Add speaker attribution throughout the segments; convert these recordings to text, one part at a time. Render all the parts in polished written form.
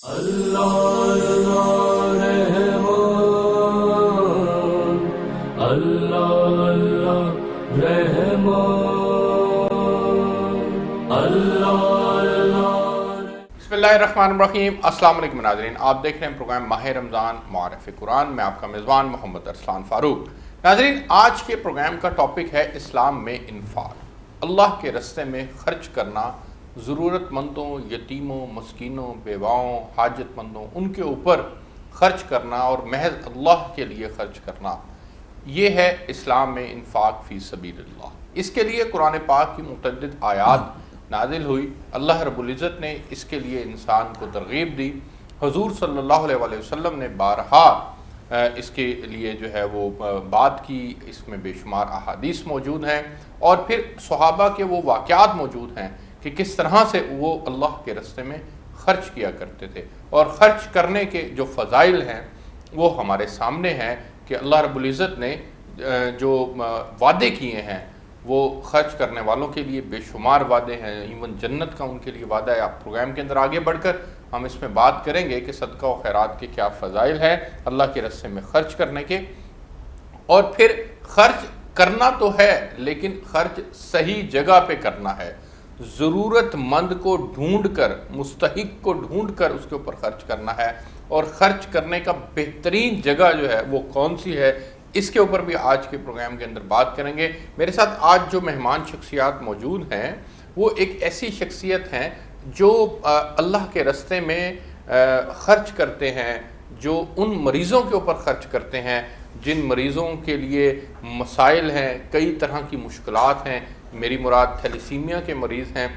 Speaker 1: اللہ رحمان، اللہ اللہ رحمان، اللہ اللہ۔
Speaker 2: بسم اللہ الرحمن الرحیم۔ السلام علیکم ناظرین، آپ دیکھ رہے ہیں پروگرام ماہ رمضان معرف قرآن میں آپ کا میزبان محمد ارسلان فاروق۔ ناظرین، آج کے پروگرام کا ٹاپک ہے اسلام میں انفاق، اللہ کے راستے میں خرچ کرنا، ضرورت مندوں، یتیموں، مسکینوں، بیواؤں، حاجت مندوں، ان کے اوپر خرچ کرنا اور محض اللہ کے لیے خرچ کرنا، یہ ہے اسلام میں انفاق فی سبیل اللہ۔ اس کے لیے قرآن پاک کی متعدد آیات نازل ہوئی، اللہ رب العزت نے اس کے لیے انسان کو ترغیب دی، حضور صلی اللہ علیہ وسلم نے بارہا اس کے لیے جو ہے وہ بات کی، اس میں بے شمار احادیث موجود ہیں، اور پھر صحابہ کے وہ واقعات موجود ہیں کہ کس طرح سے وہ اللہ کے راستے میں خرچ کیا کرتے تھے، اور خرچ کرنے کے جو فضائل ہیں وہ ہمارے سامنے ہیں کہ اللہ رب العزت نے جو وعدے کیے ہیں وہ خرچ کرنے والوں کے لیے بے شمار وعدے ہیں، ایون جنت کا ان کے لیے وعدہ ہے۔ آپ پروگرام کے اندر آگے بڑھ کر ہم اس میں بات کریں گے کہ صدقہ و خیرات کے کیا فضائل ہیں اللہ کے راستے میں خرچ کرنے کے، اور پھر خرچ کرنا تو ہے لیکن خرچ صحیح جگہ پہ کرنا ہے، ضرورت مند کو ڈھونڈ کر، مستحق کو ڈھونڈ کر اس کے اوپر خرچ کرنا ہے، اور خرچ کرنے کا بہترین جگہ جو ہے وہ کون سی ہے، اس کے اوپر بھی آج کے پروگرام کے اندر بات کریں گے۔ میرے ساتھ آج جو مہمان شخصیات موجود ہیں وہ ایک ایسی شخصیت ہیں جو اللہ کے راستے میں خرچ کرتے ہیں، جو ان مریضوں کے اوپر خرچ کرتے ہیں جن مریضوں کے لیے مسائل ہیں، کئی طرح کی مشکلات ہیں۔ میری مراد تھیلیسیمیا کے مریض ہیں۔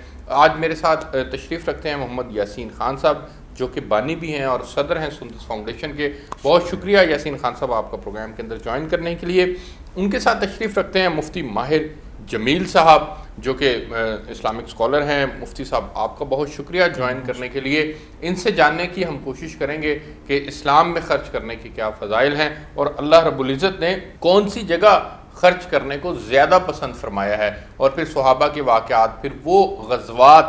Speaker 2: آج میرے ساتھ تشریف رکھتے ہیں محمد یاسین خان صاحب، جو کہ بانی بھی ہیں اور صدر ہیں سندس فاؤنڈیشن کے۔ بہت شکریہ یاسین خان صاحب آپ کا پروگرام کے اندر جوائن کرنے کے لیے۔ ان کے ساتھ تشریف رکھتے ہیں مفتی ماہر جمیل صاحب، جو کہ اسلامک اسکالر ہیں۔ مفتی صاحب آپ کا بہت شکریہ جوائن کرنے کے لیے۔ ان سے جاننے کی ہم کوشش کریں گے کہ اسلام میں خرچ کرنے کے کیا فضائل ہیں، اور اللہ رب العزت نے کون سی جگہ خرچ کرنے کو زیادہ پسند فرمایا ہے، اور پھر صحابہ کے واقعات، پھر وہ غزوات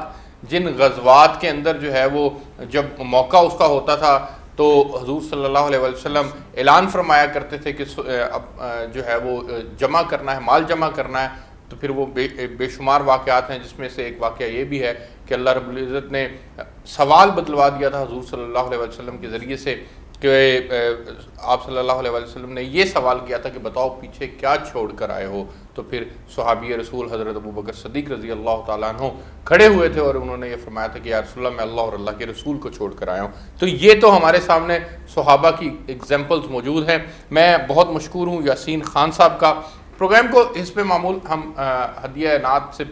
Speaker 2: جن غزوات کے اندر جو ہے وہ جب موقع اس کا ہوتا تھا تو حضور صلی اللہ علیہ وسلم اعلان فرمایا کرتے تھے کہ اب جو ہے وہ جمع کرنا ہے، مال جمع کرنا ہے، تو پھر وہ بے شمار واقعات ہیں، جس میں سے ایک واقعہ یہ بھی ہے کہ اللہ رب العزت نے سوال بدلوا دیا تھا حضور صلی اللہ علیہ وسلم کے ذریعے سے، کہ آپ صلی اللہ علیہ وسلم نے یہ سوال کیا تھا کہ بتاؤ پیچھے کیا چھوڑ کر آئے ہو، تو پھر صحابی رسول حضرت ابوبکر صدیق رضی اللہ تعالیٰ عنہ کھڑے ہوئے تھے اور انہوں نے یہ فرمایا تھا کہ یا رسول اللہ، میں اللہ اور اللہ کے رسول کو چھوڑ کر آیا ہوں۔ تو یہ تو ہمارے سامنے صحابہ کی اگزامپلز موجود ہیں۔ میں بہت مشکور ہوں یاسین خان صاحب کا۔ پروگرام کو حسب معمول ہم ہدیہ نعت سے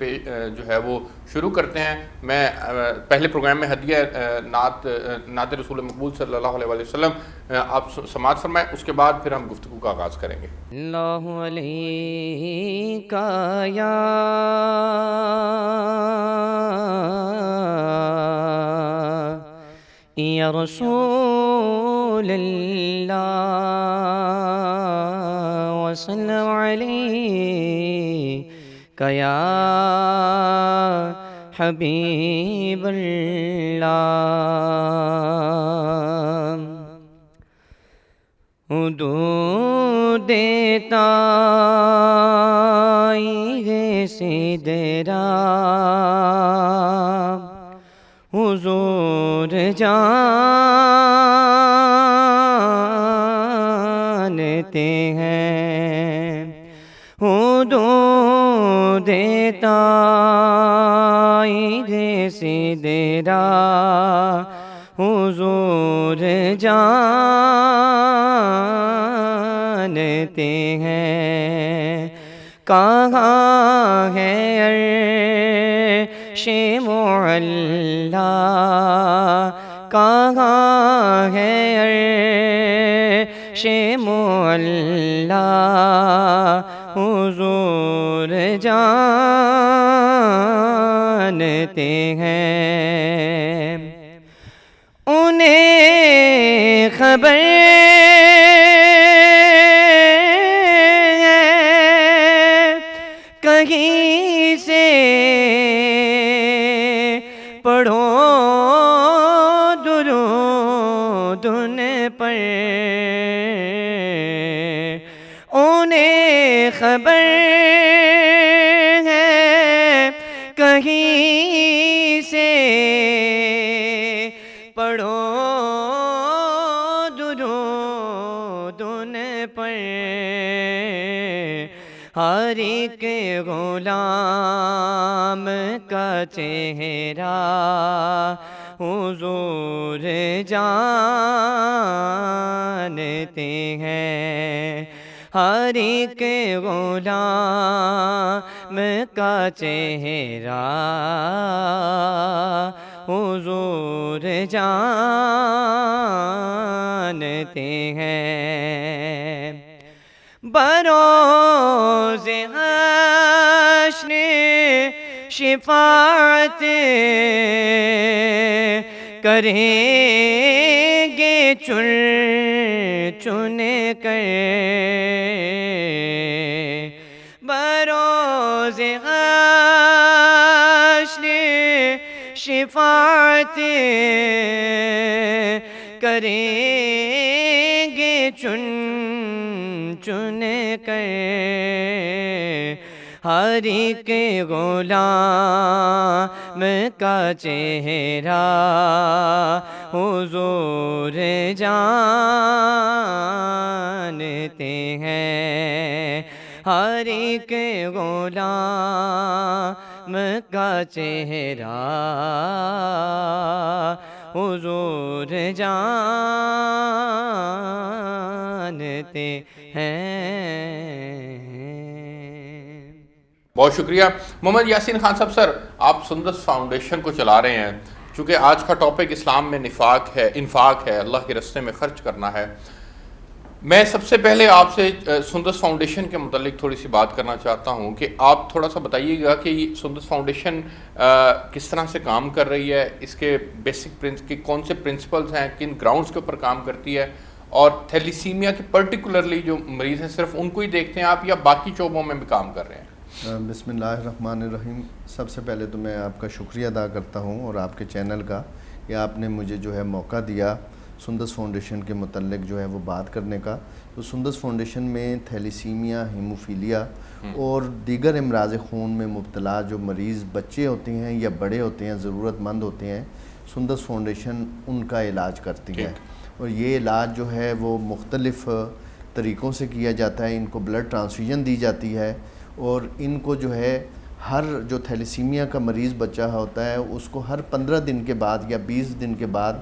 Speaker 2: جو ہے وہ شروع کرتے ہیں۔ میں پہلے پروگرام میں ہدیہ نعت رسول مقبول صلی اللہ علیہ وسلم آپ سماعت فرمائیں، اس کے بعد پھر ہم گفتگو کا آغاز کریں گے۔
Speaker 3: اللہ علیکہ یا رسول اللہ وسلم علیکہ یا حبیب اللہ، حدود تائیغ سدرہ حضور جانتے ہیں، حدود تائیغ سدرہ حضور جانتے ہیں، کہاں ہے عرش معلیٰ، کہاں ہے عرش معلیٰ، حضور جانتے ہیں، انہیں خبر کہیں سے پڑھو درود کہیں سے پڑھو درود ان پر، ہر ایک غلام کا چہرہ حضور جانتے ہیں، ہر ایک غلام کا چہرہ حضور جانتے ہیں۔ بروز حشر شفاعت کریں گے چن چن کر، بروز حشر شفاعت کریں گے چن چن کر، ہر ایک غلام کا چہرہ حضور جانتے ہیں، ہر ایک غلام کا چہرہ حضور جانتے ہیں۔
Speaker 2: بہت شکریہ محمد یاسین خان صاحب۔ سر، آپ سندس فاؤنڈیشن کو چلا رہے ہیں، چونکہ آج کا ٹاپک اسلام میں انفاق ہے، اللہ کے راستے میں خرچ کرنا ہے۔ میں سب سے پہلے آپ سے سندس فاؤنڈیشن کے متعلق تھوڑی سی بات کرنا چاہتا ہوں کہ آپ تھوڑا سا بتائیے گا کہ یہ سندس فاؤنڈیشن کس طرح سے کام کر رہی ہے، اس کے بیسک کون سے پرنسپلز ہیں، کن گراؤنڈز کے اوپر کام کرتی ہے، اور تھیلیسیمیا کے پرٹیکولرلی جو مریض ہیں صرف ان کو ہی دیکھتے ہیں آپ یا باقی شعبوں میں بھی کام کر رہے ہیں؟
Speaker 4: بسم اللہ الرحمن الرحیم۔ سب سے پہلے تو میں آپ کا شکریہ ادا کرتا ہوں اور آپ کے چینل کا کہ آپ نے مجھے جو ہے موقع دیا سندس فاؤنڈیشن کے متعلق جو ہے وہ بات کرنے کا۔ تو سندس فاؤنڈیشن میں تھیلیسیمیا، ہیموفیلیا اور دیگر امراض خون میں مبتلا جو مریض بچے ہوتے ہیں یا بڑے ہوتے ہیں، ضرورت مند ہوتے ہیں، سندس فاؤنڈیشن ان کا علاج کرتی ہے۔ اور یہ علاج جو ہے وہ مختلف طریقوں سے کیا جاتا ہے۔ ان کو بلڈ ٹرانسفیوژن دی جاتی ہے، اور ان کو جو ہے ہر جو تھیلیسیمیا کا مریض بچہ ہوتا ہے اس کو ہر 15 دن کے بعد یا 20 دن کے بعد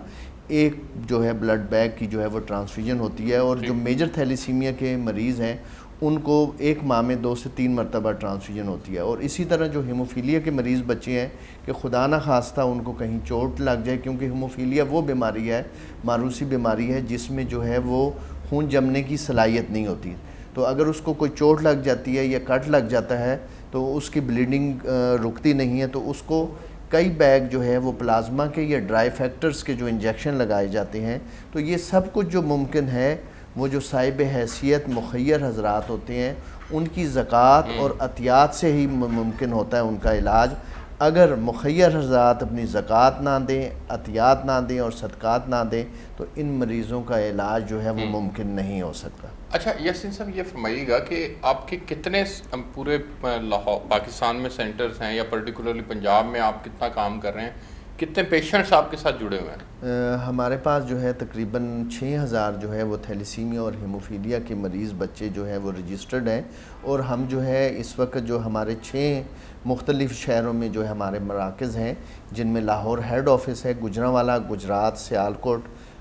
Speaker 4: ایک جو ہے بلڈ بیگ کی جو ہے وہ ٹرانسفیوژن ہوتی ہے، اور جو میجر تھیلیسیمیا کے مریض ہیں ان کو ایک ماہ میں 2 سے 3 مرتبہ ٹرانسفیوژن ہوتی ہے۔ اور اسی طرح جو ہیموفیلیا کے مریض بچے ہیں کہ خدا نہ خواستہ ان کو کہیں چوٹ لگ جائے، کیونکہ ہیموفیلیا وہ بیماری ہے، ماروثی بیماری ہے جس میں جو ہے وہ خون جمنے کی صلاحیت نہیں ہوتی، تو اگر اس کو کوئی چوٹ لگ جاتی ہے یا کٹ لگ جاتا ہے تو اس کی بلیڈنگ رکتی نہیں ہے، تو اس کو کئی بیگ جو ہے وہ پلازما کے یا ڈرائی فیکٹرز کے جو انجیکشن لگائے جاتے ہیں۔ تو یہ سب کچھ جو ممکن ہے وہ جو صاحب حیثیت مخیر حضرات ہوتے ہیں ان کی زکوٰۃ اور عطیات سے ہی ممکن ہوتا ہے ان کا علاج۔ اگر مخیر حضرات اپنی زکوٰۃ نہ دیں، عطیات نہ دیں اور صدقات نہ دیں تو ان مریضوں کا علاج جو ہے وہ ممکن نہیں ہو سکتا۔
Speaker 2: اچھا یاسین صاحب، یہ فرمائیے گا کہ آپ کے کتنے پورے لاہور پاکستان میں سینٹرز ہیں یا پرٹیکولرلی پنجاب میں آپ کتنا کام کر رہے ہیں، کتنے پیشنٹس آپ کے ساتھ جڑے ہوئے ہیں؟
Speaker 4: ہمارے پاس جو ہے تقریباً 6000 جو ہے وہ تھیلیسیمیا اور ہیموفیلیا کے مریض بچے جو ہیں وہ رجسٹرڈ ہیں، اور ہم جو ہے اس وقت جو ہمارے 6 مختلف شہروں میں جو ہے ہمارے مراکز ہیں، جن میں لاہور ہیڈ آفس ہے، گجرانوالہ گجرات، سیالکوٹ،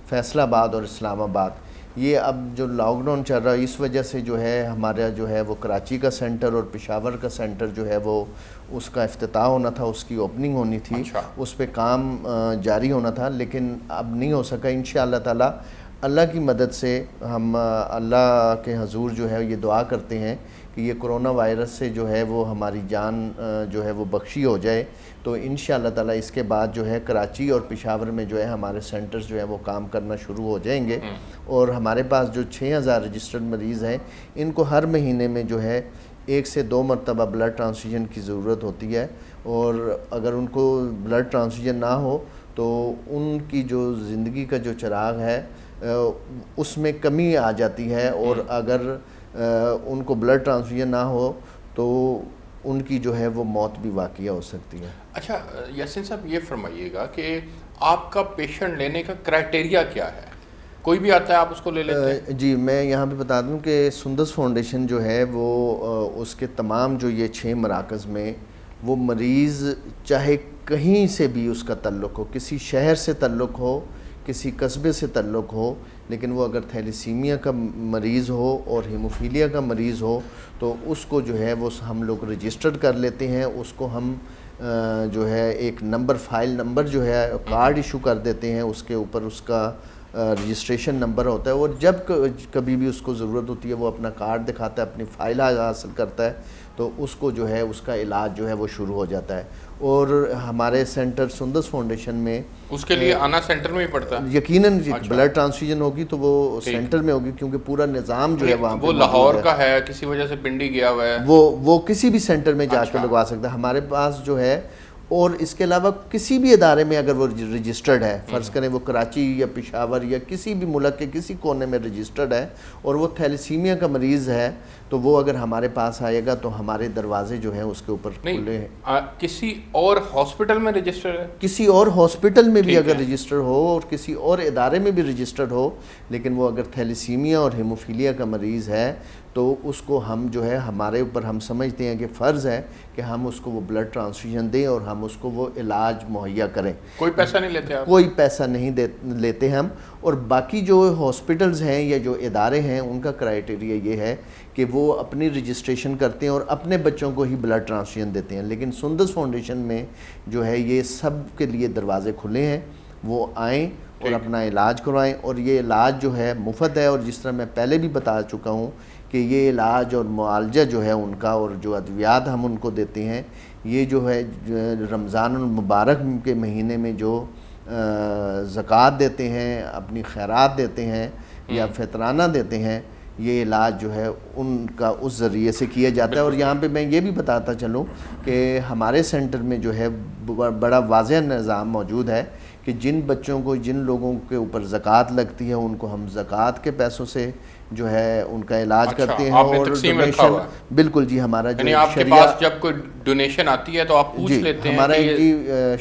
Speaker 4: فیصل آباد اور اسلام آباد۔ یہ اب جو لاک ڈاؤن چل رہا ہے اس وجہ سے جو ہے ہمارا جو ہے وہ کراچی کا سینٹر اور پشاور کا سینٹر جو ہے وہ اس کا افتتاح ہونا تھا، اس کی اوپننگ ہونی تھی، اس پہ کام جاری ہونا تھا، لیکن اب نہیں ہو سکا۔ انشاءاللہ تعالی اللہ کی مدد سے ہم اللہ کے حضور جو ہے یہ دعا کرتے ہیں کہ یہ کرونا وائرس سے جو ہے وہ ہماری جان جو ہے وہ بخشی ہو جائے، تو انشاءاللہ تعالی اس کے بعد جو ہے کراچی اور پشاور میں جو ہے ہمارے سینٹرز جو ہے وہ کام کرنا شروع ہو جائیں گے۔ اور ہمارے پاس جو 6000 رجسٹرڈ مریض ہیں ان کو ہر مہینے میں جو ہے 1 سے 2 مرتبہ بلڈ ٹرانسفیوژن کی ضرورت ہوتی ہے، اور اگر ان کو بلڈ ٹرانسفیوژن نہ ہو تو ان کی جو زندگی کا جو چراغ ہے اس میں کمی آ جاتی ہے، اور اگر ان کو بلڈ ٹرانسفیوژن نہ ہو تو ان کی جو ہے وہ موت بھی واقع ہو سکتی ہے۔
Speaker 2: اچھا یاسین صاحب یہ فرمائیے گا کہ آپ کا پیشنٹ لینے کا کرائٹیریا کیا ہے؟ کوئی بھی آتا ہے آپ اس کو لے لیتے ہیں؟
Speaker 4: جی میں یہاں پہ بتا دوں کہ سندس فاؤنڈیشن جو ہے وہ اس کے تمام جو یہ 6 مراکز میں وہ مریض چاہے کہیں سے بھی اس کا تعلق ہو، کسی شہر سے تعلق ہو، کسی قصبے سے تعلق ہو، لیکن وہ اگر تھیلیسیمیا کا مریض ہو اور ہیموفیلیا کا مریض ہو تو اس کو جو ہے وہ ہم لوگ رجسٹرڈ کر لیتے ہیں، اس کو ہم جو ہے ایک نمبر، فائل نمبر جو ہے کارڈ ایشو کر دیتے ہیں، اس کے اوپر اس کا رجسٹریشن نمبر ہوتا ہے، اور جب کبھی بھی اس کو ضرورت ہوتی ہے وہ اپنا کارڈ دکھاتا ہے، اپنی فائل حاصل کرتا ہے، تو اس کو جو ہے اس کا علاج جو ہے وہ شروع ہو جاتا ہے۔ اور ہمارے سینٹر سندس فاؤنڈیشن میں
Speaker 2: اس کے لیے آنا سینٹر میں ہی پڑتا ہے؟
Speaker 4: یقیناً بلڈ ٹرانسفیوژن ہوگی تو وہ سینٹر میں ہوگی، کیونکہ پورا نظام جو ہے وہاں پہ
Speaker 2: وہ لاہور کا ہے، کسی وجہ سے پنڈی گیا ہوا ہے،
Speaker 4: وہ کسی بھی سینٹر میں جا کے لگوا سکتا ہے۔ ہمارے پاس جو ہے، اور اس کے علاوہ کسی بھی ادارے میں اگر وہ رجسٹرڈ ہے، فرض کریں وہ کراچی یا پشاور یا کسی بھی ملک کے کسی کونے میں رجسٹرڈ ہے اور وہ تھیلیسیمیا کا مریض ہے، تو وہ اگر ہمارے پاس آئے گا تو ہمارے دروازے جو ہیں اس کے اوپر کھلے ہیں۔
Speaker 2: کسی اور ہاسپٹل میں رجسٹر ہے؟
Speaker 4: کسی اور ہاسپٹل میں بھی اگر رجسٹر ہو اور کسی اور ادارے میں بھی رجسٹرڈ ہو، لیکن وہ اگر تھیلیسیمیا اور ہیموفیلیا کا مریض ہے تو اس کو ہم جو ہے ہمارے اوپر ہم سمجھتے ہیں کہ فرض ہے کہ ہم اس کو وہ بلڈ ٹرانسفیوژن دیں اور ہم اس کو وہ علاج مہیا کریں۔
Speaker 2: کوئی پیسہ نہیں لیتے آپ؟
Speaker 4: کوئی پیسہ نہیں لیتے ہم۔ اور باقی جو ہاسپٹلز ہیں یا جو ادارے ہیں ان کا کرائٹیریا یہ ہے کہ وہ اپنی رجسٹریشن کرتے ہیں اور اپنے بچوں کو ہی بلڈ ٹرانسفیوژن دیتے ہیں، لیکن سندس فاؤنڈیشن میں جو ہے یہ سب کے لیے دروازے کھلے ہیں، وہ آئیں اور اپنا علاج کروائیں، اور یہ علاج جو ہے مفت ہے، اور جس طرح میں پہلے بھی بتا چکا ہوں کہ یہ علاج اور معالجہ جو ہے ان کا اور جو ادویات ہم ان کو دیتے ہیں، یہ جو ہے رمضان المبارک کے مہینے میں جو زکوٰۃ دیتے ہیں، اپنی خیرات دیتے ہیں یا فطرانہ دیتے ہیں، یہ علاج جو ہے ان کا اس ذریعے سے کیا جاتا ہے۔ اور یہاں پہ میں یہ بھی بتاتا چلوں کہ ہمارے سینٹر میں جو ہے بڑا واضح نظام موجود ہے کہ جن بچوں کو، جن لوگوں کے اوپر زکوٰۃ لگتی ہے ان کو ہم زکوٰۃ کے پیسوں سے جو ہے ان کا علاج کرتے ہیں، اور ڈونیشن بالکل جی ہمارا جو
Speaker 2: یعنی آپ کے پاس جب کوئی ڈونیشن آتی ہے تو آپ پوچھ لیتے ہیں؟
Speaker 4: ہمارا ایک جی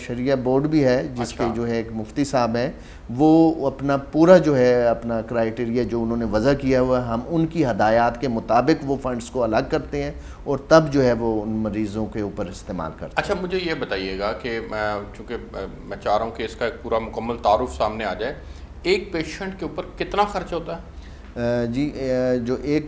Speaker 4: شریعہ بورڈ بھی ہے جس کے جو ہے ایک مفتی صاحب ہیں، وہ اپنا پورا جو ہے اپنا کرائٹیریا جو انہوں نے وضع کیا ہوا ہے، ہم ان کی ہدایات کے مطابق وہ فنڈز کو الگ کرتے ہیں اور تب جو ہے وہ ان مریضوں کے اوپر استعمال کرتے ہیں۔
Speaker 2: اچھا مجھے یہ بتائیے گا کہ چونکہ میں چاہ رہا ہوں کہ اس کا ایک پورا مکمل تعارف سامنے آ جائے، ایک پیشنٹ کے اوپر کتنا خرچ ہوتا ہے؟
Speaker 4: جی جو ایک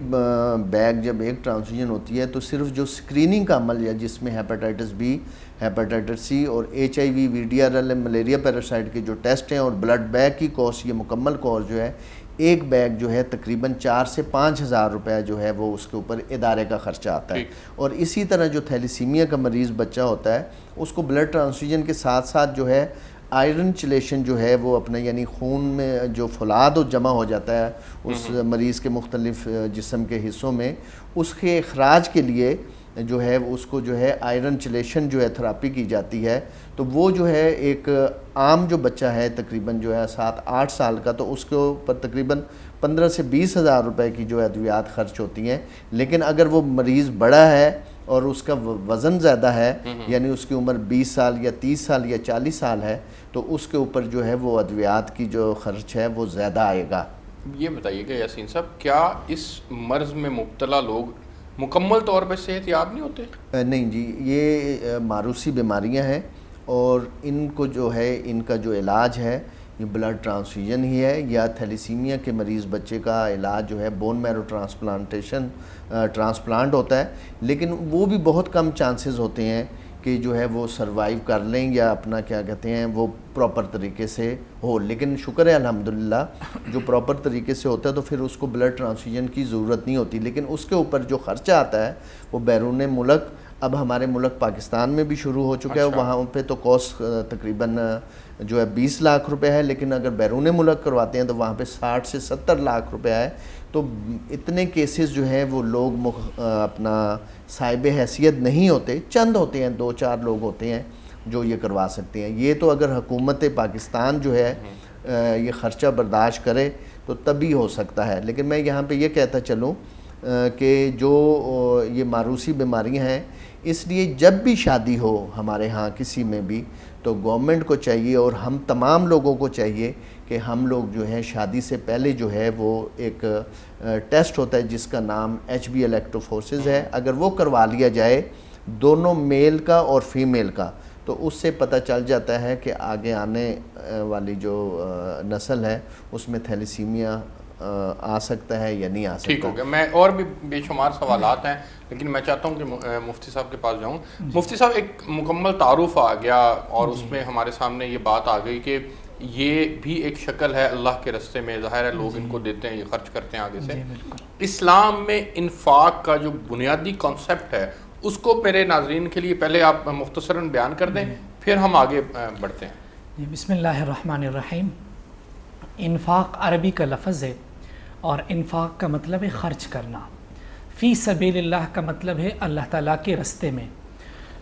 Speaker 4: بیگ جب ایک ٹرانسفیوژن ہوتی ہے تو صرف جو سکریننگ کا عمل ہے جس میں ہیپاٹائٹس بی، ہیپاٹائٹس سی اور HIV VDRL ملیریا پیراسائٹ کے جو ٹیسٹ ہیں اور بلڈ بیگ کی کاسٹ، یہ مکمل کاسٹ جو ہے ایک بیگ جو ہے تقریباً 4 سے 5 ہزار روپے جو ہے وہ اس کے اوپر ادارے کا خرچہ آتا ہے۔ اور اسی طرح جو تھیلیسیمیا کا مریض بچہ ہوتا ہے اس کو بلڈ ٹرانسفیوژن کے ساتھ ساتھ جو ہے آئرن چلیشن جو ہے وہ اپنا یعنی خون میں جو فولاد جمع ہو جاتا ہے اس مریض کے مختلف جسم کے حصوں میں، اس کے اخراج کے لیے جو ہے اس کو جو ہے آئرن چلیشن جو ہے تھراپی کی جاتی ہے، تو وہ جو ہے ایک عام جو بچہ ہے تقریباً جو ہے 7-8 سال کا، تو اس کے اوپر تقریباً 15 سے 20 ہزار روپے کی جو ادویات خرچ ہوتی ہیں۔ لیکن اگر وہ مریض بڑا ہے اور اس کا وزن زیادہ ہے، یعنی اس کی عمر 20 سال یا 30 سال یا 40 سال ہے، تو اس کے اوپر جو ہے وہ ادویات کی جو خرچ ہے وہ زیادہ آئے گا۔
Speaker 2: یہ بتائیے کہ یاسین صاحب کیا اس مرض میں مبتلا لوگ مکمل طور پر صحت یاب نہیں ہوتے؟
Speaker 4: نہیں جی، یہ معروسی بیماریاں ہیں اور ان کو جو ہے ان کا جو علاج ہے یہ بلڈ ٹرانسفیوژن ہی ہے، یا تھیلیسیمیا کے مریض بچے کا علاج جو ہے بون میرو ٹرانسپلانٹ ہوتا ہے، لیکن وہ بھی بہت کم چانسز ہوتے ہیں کہ جو ہے وہ سروائیو کر لیں یا اپنا کیا کہتے ہیں وہ پراپر طریقے سے ہو۔ لیکن شکر ہے الحمدللہ جو پراپر طریقے سے ہوتا ہے تو پھر اس کو بلڈ ٹرانسفیوژن کی ضرورت نہیں ہوتی، لیکن اس کے اوپر جو خرچہ آتا ہے وہ بیرون ملک، اب ہمارے ملک پاکستان میں بھی شروع ہو چکا ہے، وہاں پہ تو کاسٹ تقریباً جو ہے 20 لاکھ روپے ہے، لیکن اگر بیرون ملک کرواتے ہیں تو وہاں پہ 60 سے 70 لاکھ روپے ہے۔ تو اتنے کیسز جو ہیں وہ لوگ اپنا صاحب حیثیت نہیں ہوتے، چند ہوتے ہیں، 2-4 لوگ ہوتے ہیں جو یہ کروا سکتے ہیں۔ یہ تو اگر حکومت پاکستان جو ہے یہ خرچہ برداشت کرے تو تبھی ہو سکتا ہے۔ لیکن میں یہاں پہ یہ کہتا چلوں کہ جو یہ معروسی بیماریاں ہیں اس لیے جب بھی شادی ہو ہمارے ہاں کسی میں بھی تو گورنمنٹ کو چاہیے اور ہم تمام لوگوں کو چاہیے کہ ہم لوگ جو ہے شادی سے پہلے جو ہے وہ ایک ٹیسٹ ہوتا ہے جس کا نام HB الیکٹو فورسز ہے، اگر وہ کروا لیا جائے دونوں میل کا اور فیمیل کا تو اس سے پتہ چل جاتا ہے کہ آگے آنے والی جو نسل ہے اس میں تھیلیسیمیا آ سکتا ہے یا نہیں آ سکتا۔
Speaker 2: ٹھیک ہو گیا، میں اور بھی بے شمار سوالات ہیں لیکن میں چاہتا ہوں کہ مفتی صاحب کے پاس جاؤں۔ مفتی صاحب ایک مکمل تعارف آ گیا اور اس میں ہمارے سامنے یہ بات آ گئی کہ یہ بھی ایک شکل ہے اللہ کے رستے میں، ظاہر ہے لوگ ان کو دیتے ہیں، یہ خرچ کرتے ہیں آگے سے۔ اسلام میں انفاق کا جو بنیادی کانسیپٹ ہے اس کو میرے ناظرین کے لیے پہلے آپ مختصراً بیان کر دیں، پھر ہم آگے بڑھتے ہیں۔
Speaker 5: بسم اللہ الرحمن الرحیم۔ انفاق عربی کا لفظ ہے اور انفاق کا مطلب ہے خرچ کرنا، فی سبیل اللہ کا مطلب ہے اللہ تعالیٰ کے رستے میں۔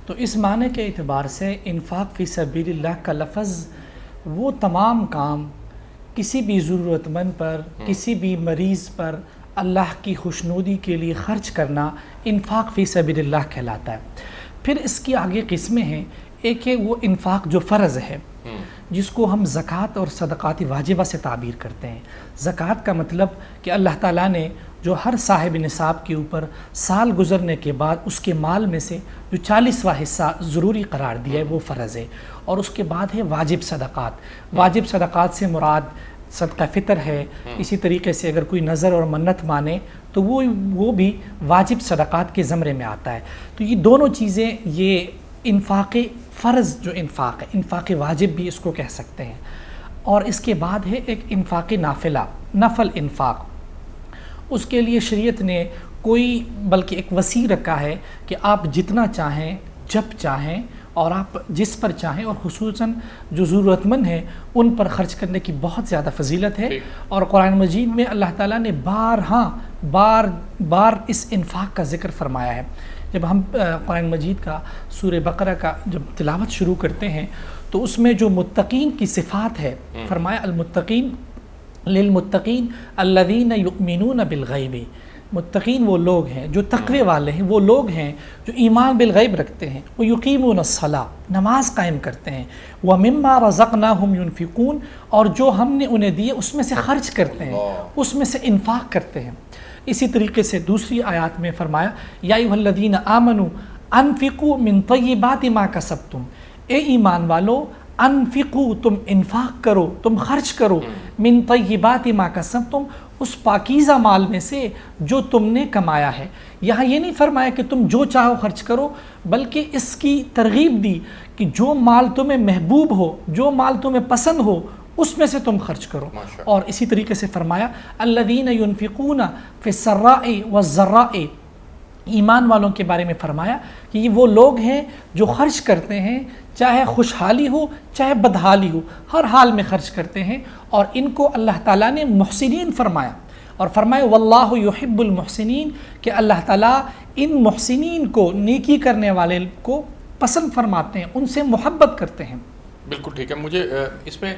Speaker 5: تو اس معنی کے اعتبار سے انفاق فی سبیل اللہ کا لفظ وہ تمام کام کسی بھی ضرورت مند پر، کسی بھی مریض پر اللہ کی خوشنودی کے لیے خرچ کرنا انفاق فی سبیل اللہ کہلاتا ہے۔ پھر اس کی آگے قسمیں ہیں، ایک ہے وہ انفاق جو فرض ہے جس کو ہم زکوٰۃ اور صدقات واجبہ سے تعبیر کرتے ہیں۔ زکوٰۃ کا مطلب کہ اللہ تعالیٰ نے جو ہر صاحب نصاب کے اوپر سال گزرنے کے بعد اس کے مال میں سے جو 40واں حصہ ضروری قرار دیا ہے وہ فرض ہے۔ اور اس کے بعد ہے واجب صدقات۔ واجب صدقات سے مراد صدقہ فطر ہے، اسی طریقے سے اگر کوئی نظر اور منت مانے تو وہ بھی واجب صدقات کے زمرے میں آتا ہے۔ تو یہ دونوں چیزیں، یہ انفاق فرض جو انفاق ہے، انفاق واجب بھی اس کو کہہ سکتے ہیں۔ اور اس کے بعد ہے ایک انفاق نافلہ، نفل انفاق۔ اس کے لیے شریعت نے کوئی بلکہ ایک وسیع رکھا ہے کہ آپ جتنا چاہیں جب چاہیں اور آپ جس پر چاہیں، اور خصوصاً جو ضرورت مند ہیں ان پر خرچ کرنے کی بہت زیادہ فضیلت ہے۔ اور قرآن مجید میں اللہ تعالیٰ نے بار اس انفاق کا ذکر فرمایا ہے۔ جب ہم قرآن مجید کا سورہ بقرہ کا جب تلاوت شروع کرتے ہیں تو اس میں جو متقین کی صفات ہے، فرمایا المتقین للمتقین الذین یؤمنون بالغیب۔ متقین وہ لوگ ہیں جو تقوی والے ہیں، وہ لوگ ہیں جو ایمان بالغیب رکھتے ہیں، وہ یقیمون الصلاۃ، نماز قائم کرتے ہیں، ومما رزقناہم ینفقون، اور جو ہم نے انہیں دیے اس میں سے خرچ کرتے ہیں، اس میں سے انفاق کرتے ہیں۔ اسی طریقے سے دوسری آیات میں فرمایا یا ایھا الذین آمنوا انفقوا من طیبات ما کسبتم، اے ایمان والو انفقوا، تم انفاق کرو، تم خرچ کرو، من طیبات ما کسبتم، اس پاکیزہ مال میں سے جو تم نے کمایا ہے۔ یہاں یہ نہیں فرمایا کہ تم جو چاہو خرچ کرو، بلکہ اس کی ترغیب دی کہ جو مال تمہیں محبوب ہو، جو مال تمہیں پسند ہو اس میں سے تم خرچ کرو۔ اور اسی طریقے سے فرمایا الذین ینفقون فی السراء والضراء، ایمان والوں کے بارے میں فرمایا کہ یہ وہ لوگ ہیں جو خرچ کرتے ہیں، چاہے خوشحالی ہو چاہے بدحالی ہو، ہر حال میں خرچ کرتے ہیں، اور ان کو اللہ تعالیٰ نے محسنین فرمایا، اور فرمایا واللہ یحب المحسنین، کہ اللہ تعالیٰ ان محسنین کو، نیکی کرنے والے کو پسند فرماتے ہیں، ان سے محبت کرتے ہیں۔
Speaker 2: بالکل ٹھیک ہے۔ مجھے اس میں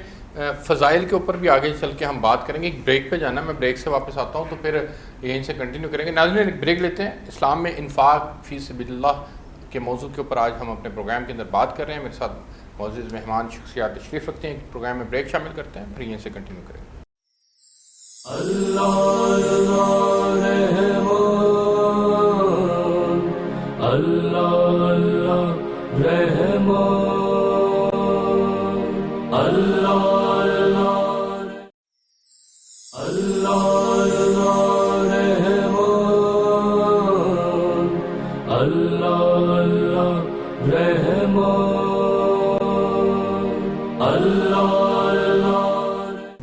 Speaker 2: فضائل کے اوپر بھی آگے چل کے ہم بات کریں گے، ایک بریک پہ جانا ہے، میں بریک سے واپس آتا ہوں تو پھر یہیں سے کنٹینیو کریں گے۔ ناظرین ایک بریک لیتے ہیں۔ اسلام میں انفاق فی سبیل اللہ کے موضوع کے اوپر آج ہم اپنے پروگرام کے اندر بات کر رہے ہیں۔ میرے ساتھ معزز مہمان شخصیات تشریف رکھتے ہیں، پروگرام میں بریک شامل کرتے ہیں، پھر یہیں سے کنٹینیو کریں گے۔